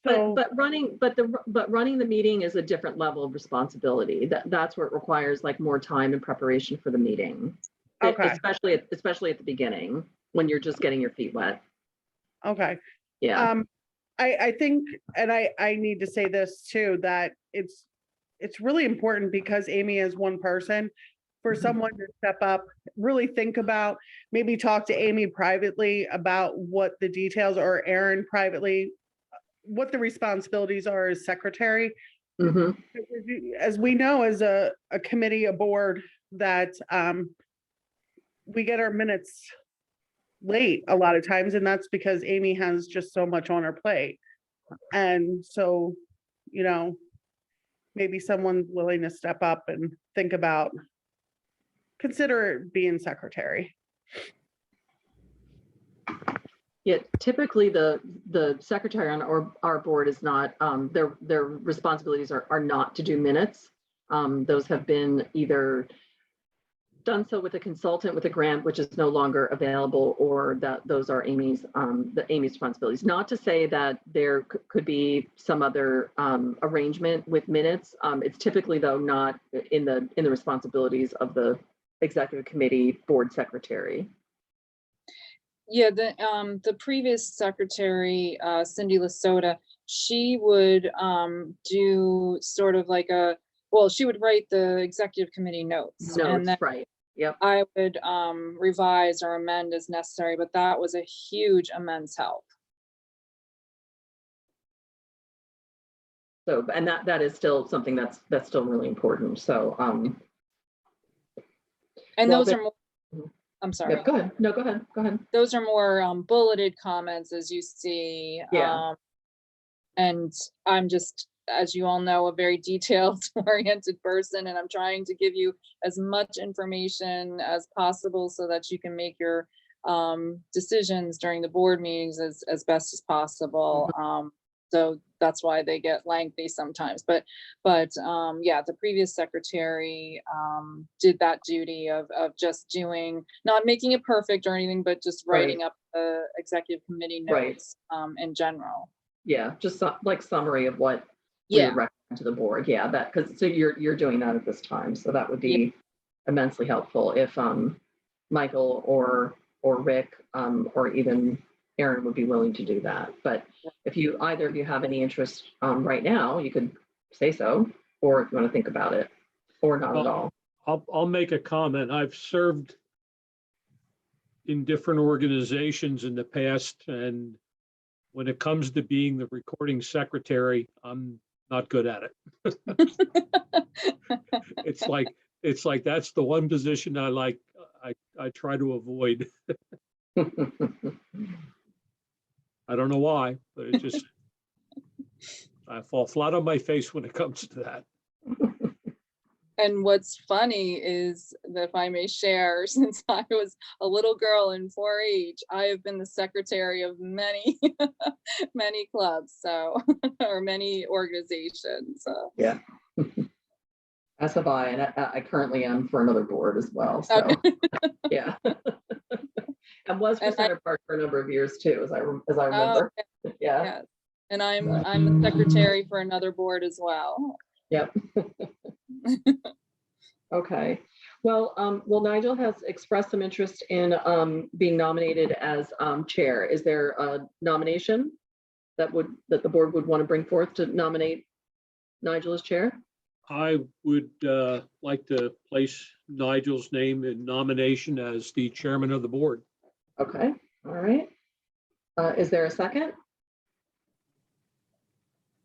So, but running the meeting is a different level of responsibility. That's where it requires like more time and preparation for the meeting. okay. Especially at the beginning when you're just getting your feet wet. Okay. Yeah. I think, and I need to say this too, that it's really important because Amy is one person, for someone to step up, really think about, maybe talk to Amy privately about what the details, or Aaron privately, what the responsibilities are as secretary. As we know, as a committee, a board, that we get our minutes late a lot of times, and that's because Amy has just so much on her plate. And so, you know, maybe someone's willing to step up and think about, consider being secretary. Yeah, typically the secretary on our board is not, their responsibilities are not to do minutes. Those have been either done so with a consultant with a grant, which is no longer available, or that those are Amy's responsibilities. Not to say that there could be some other arrangement with minutes. It's typically though not in the responsibilities of the executive committee board secretary. Yeah, the previous secretary, Cindy Lasota, she would do sort of like she would write the executive committee notes. And then, Right. Yep. I would revise or amend as necessary, but that was a huge immense help. So, and that is still something that's still really important. So, And well, those but- are more, I'm sorry. yeah, go ahead. No, go ahead. Go ahead. Those are more bulleted comments, as you see. Yeah. And I'm just, as you all know, a very detailed oriented person, and I'm trying to give you as much information as possible so that you can make your decisions during the board meetings as best as possible. So that's why they get lengthy sometimes. But yeah, the previous secretary did that duty of just doing, not making it perfect or anything, but just writing up the executive committee notes in general. Yeah, just like summary of what we Yeah. would recommend to the board. Yeah, that, because so you're doing that at this time, so that would be immensely helpful if Michael or Rick or even Aaron would be willing to do that. But if you either of you have any interest right now, you could say so, or if you want to think about it, or not at all. I'll make a comment. I've served in different organizations in the past, and when it comes to being the recording secretary, I'm not good at it. It's like that's the one position I try to avoid. I don't know why, but it just, I fall flat on my face when it comes to that. And what's funny is that, if I may share, since I was a little girl in 4-H, I have been the secretary of many, many clubs, so, or many organizations. So. Yeah. As have I, and I currently am for another board as well. So, yeah. And was for Center Park for a number of years too, as I remember. Oh, yeah. Yes. And I'm the secretary for another board as well. Yep. Okay. Well, Nigel has expressed some interest in being nominated as chair. Is there a nomination that the board would want to bring forth to nominate Nigel as chair? I would like to place Nigel's name in nomination as the chairman of the board. Okay. All right. Is there a second?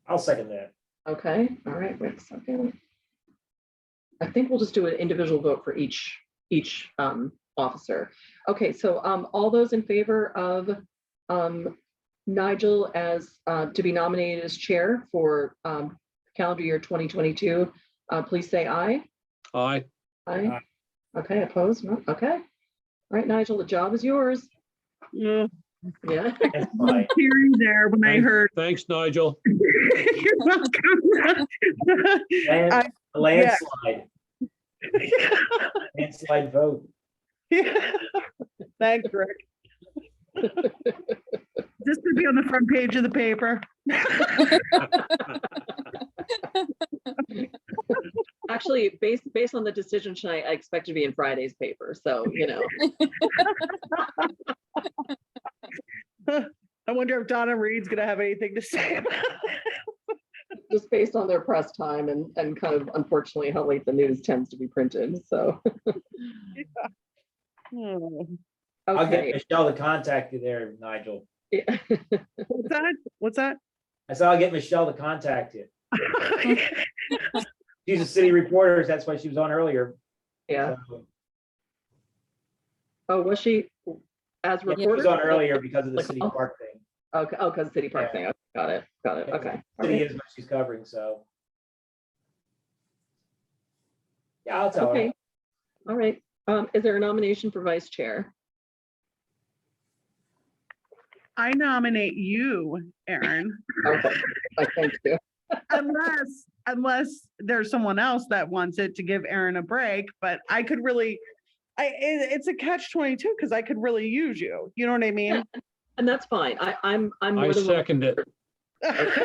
I'll second that. Okay. All right. Wait a second. I think we'll just do an individual vote for each officer. Okay. So all those in favor of Nigel as to be nominated as chair for calendar year 2022, please say aye. Aye. Aye. Okay. Opposed? No. Okay. All right, Nigel, the job is yours. Yeah. Yeah. That's fine. Tearing there when I heard. Thanks, Nigel. You're welcome. Landslide. Landslide vote. Yeah. Thanks, Rick. Just to be on the front page of the paper. Actually, based on the decision tonight, I expect to be in Friday's paper. So, you know. I wonder if Donna Reed's gonna have anything to say about it. Just based on their press time and kind of unfortunately how late the news tends to be printed. So. I'll get Okay. Michelle to contact you there, Nigel. Yeah. What's that? What's that? I said I'll get Michelle to contact you. She's a city reporter. That's why she was on earlier. Yeah. So, Oh, was she as yeah, she reporter? was on earlier because of the Like, city oh. park thing. Okay. Oh, because City Park Yeah. thing. Okay, got it. Got it. Okay. All City right. is what she's covering, so. Yeah, I'll tell Okay. her. All right. Is there a nomination for vice chair? I nominate you, Aaron, Okay. Thank you. unless there's someone else that wants it to give Aaron a break, but I could really, it's a catch-22 because I could really use you. You know what I mean? And that's fine. I'm I more than willing. second it. Okay.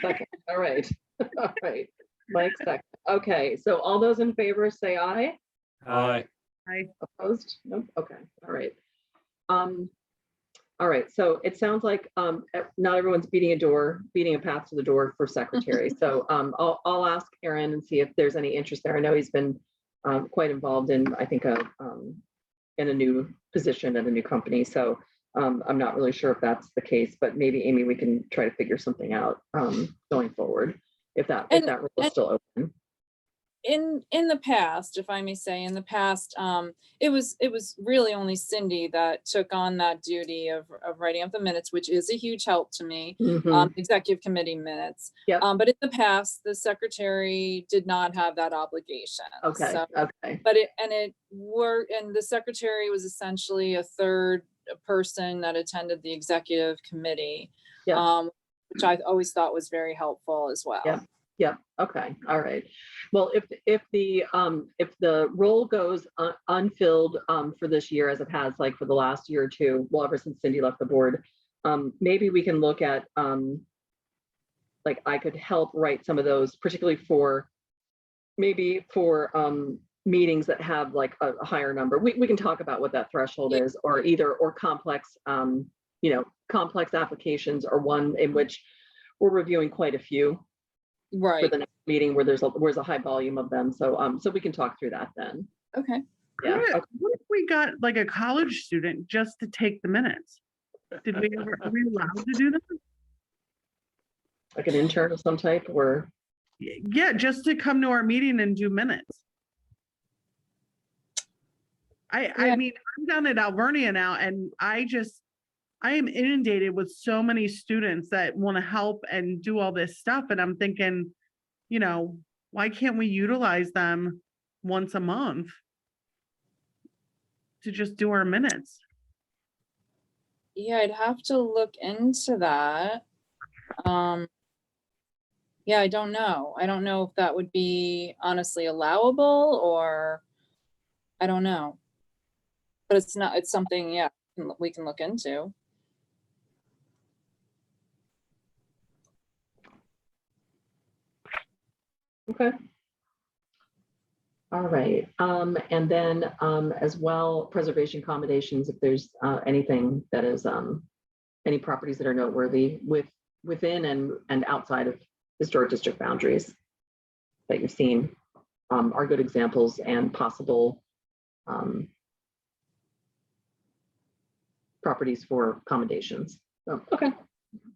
Second. All right. All right. Mike second. Okay. So all those in favor say aye. Aye. Opposed? Nope. Okay. All right. All right. So it sounds like not everyone's beating a path to the door for secretary. So I'll ask Aaron and see if there's any interest there. I know he's been quite involved in, I think, in a new position at a new company. So I'm not really sure if that's the case, but maybe Amy, we can try to figure something out going forward if that role is still open. In the past, if I may say, in the past, it was really only Cindy that took on that duty of writing up the minutes, which is a huge help to me. Mhm. Executive committee minutes. Yep. But in the past, the secretary did not have that obligation. Okay. So, Okay. but the secretary was essentially a third person that attended the executive committee, Yeah. which I always thought was very helpful as well. Yeah. Yeah. Okay. All right. Well, if the role goes unfilled for this year, as it has like for the last year or two, well, ever since Cindy left the board, maybe we can look at like I could help write some of those, particularly for meetings that have like a higher number. We can talk about what that threshold is, or complex, complex applications, or one in which we're reviewing quite a few for Right. the next meeting where there's a high volume of them. So we can talk through that then. Okay. Yeah. What if we got like a college student just to take the minutes? Are we allowed to do that? Like an intern of some type, or Yeah, just to come to our meeting and do minutes. I mean, I'm down at Alvernia now, and I am inundated with so many students that want to help and do all this stuff. And I'm thinking, why can't we utilize them once a month to just do our minutes? Yeah, I'd have to look into that. Yeah, I don't know. I don't know if that would be honestly allowable, or I don't know. But it's something, yeah, we can look into. okay. All right. And then as well, preservation accommodations, if there's anything that is any properties that are noteworthy within and outside of historic district boundaries that you've seen are good examples and possible properties for accommodations. So, okay.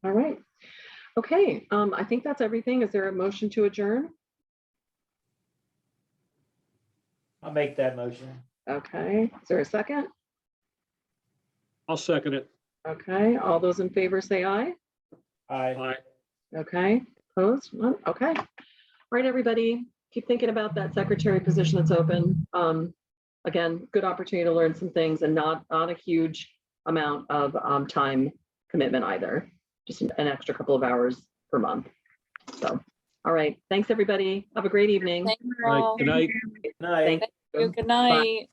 All right. Okay. I think that's everything. Is there a motion to adjourn? I'll make that motion. Okay. Is there a second? I'll second it. Okay. All those in favor say aye. Aye. Aye. Okay. Opposed? None? Okay. All right, everybody. Keep thinking about that secretary position that's open. Again, good opportunity to learn some things, and not a huge amount of time commitment either. Just an extra couple of hours per month. So, all right. Thanks, everybody. Have a great evening. Thank you All right, all. good night. Night. Thank you. Good night.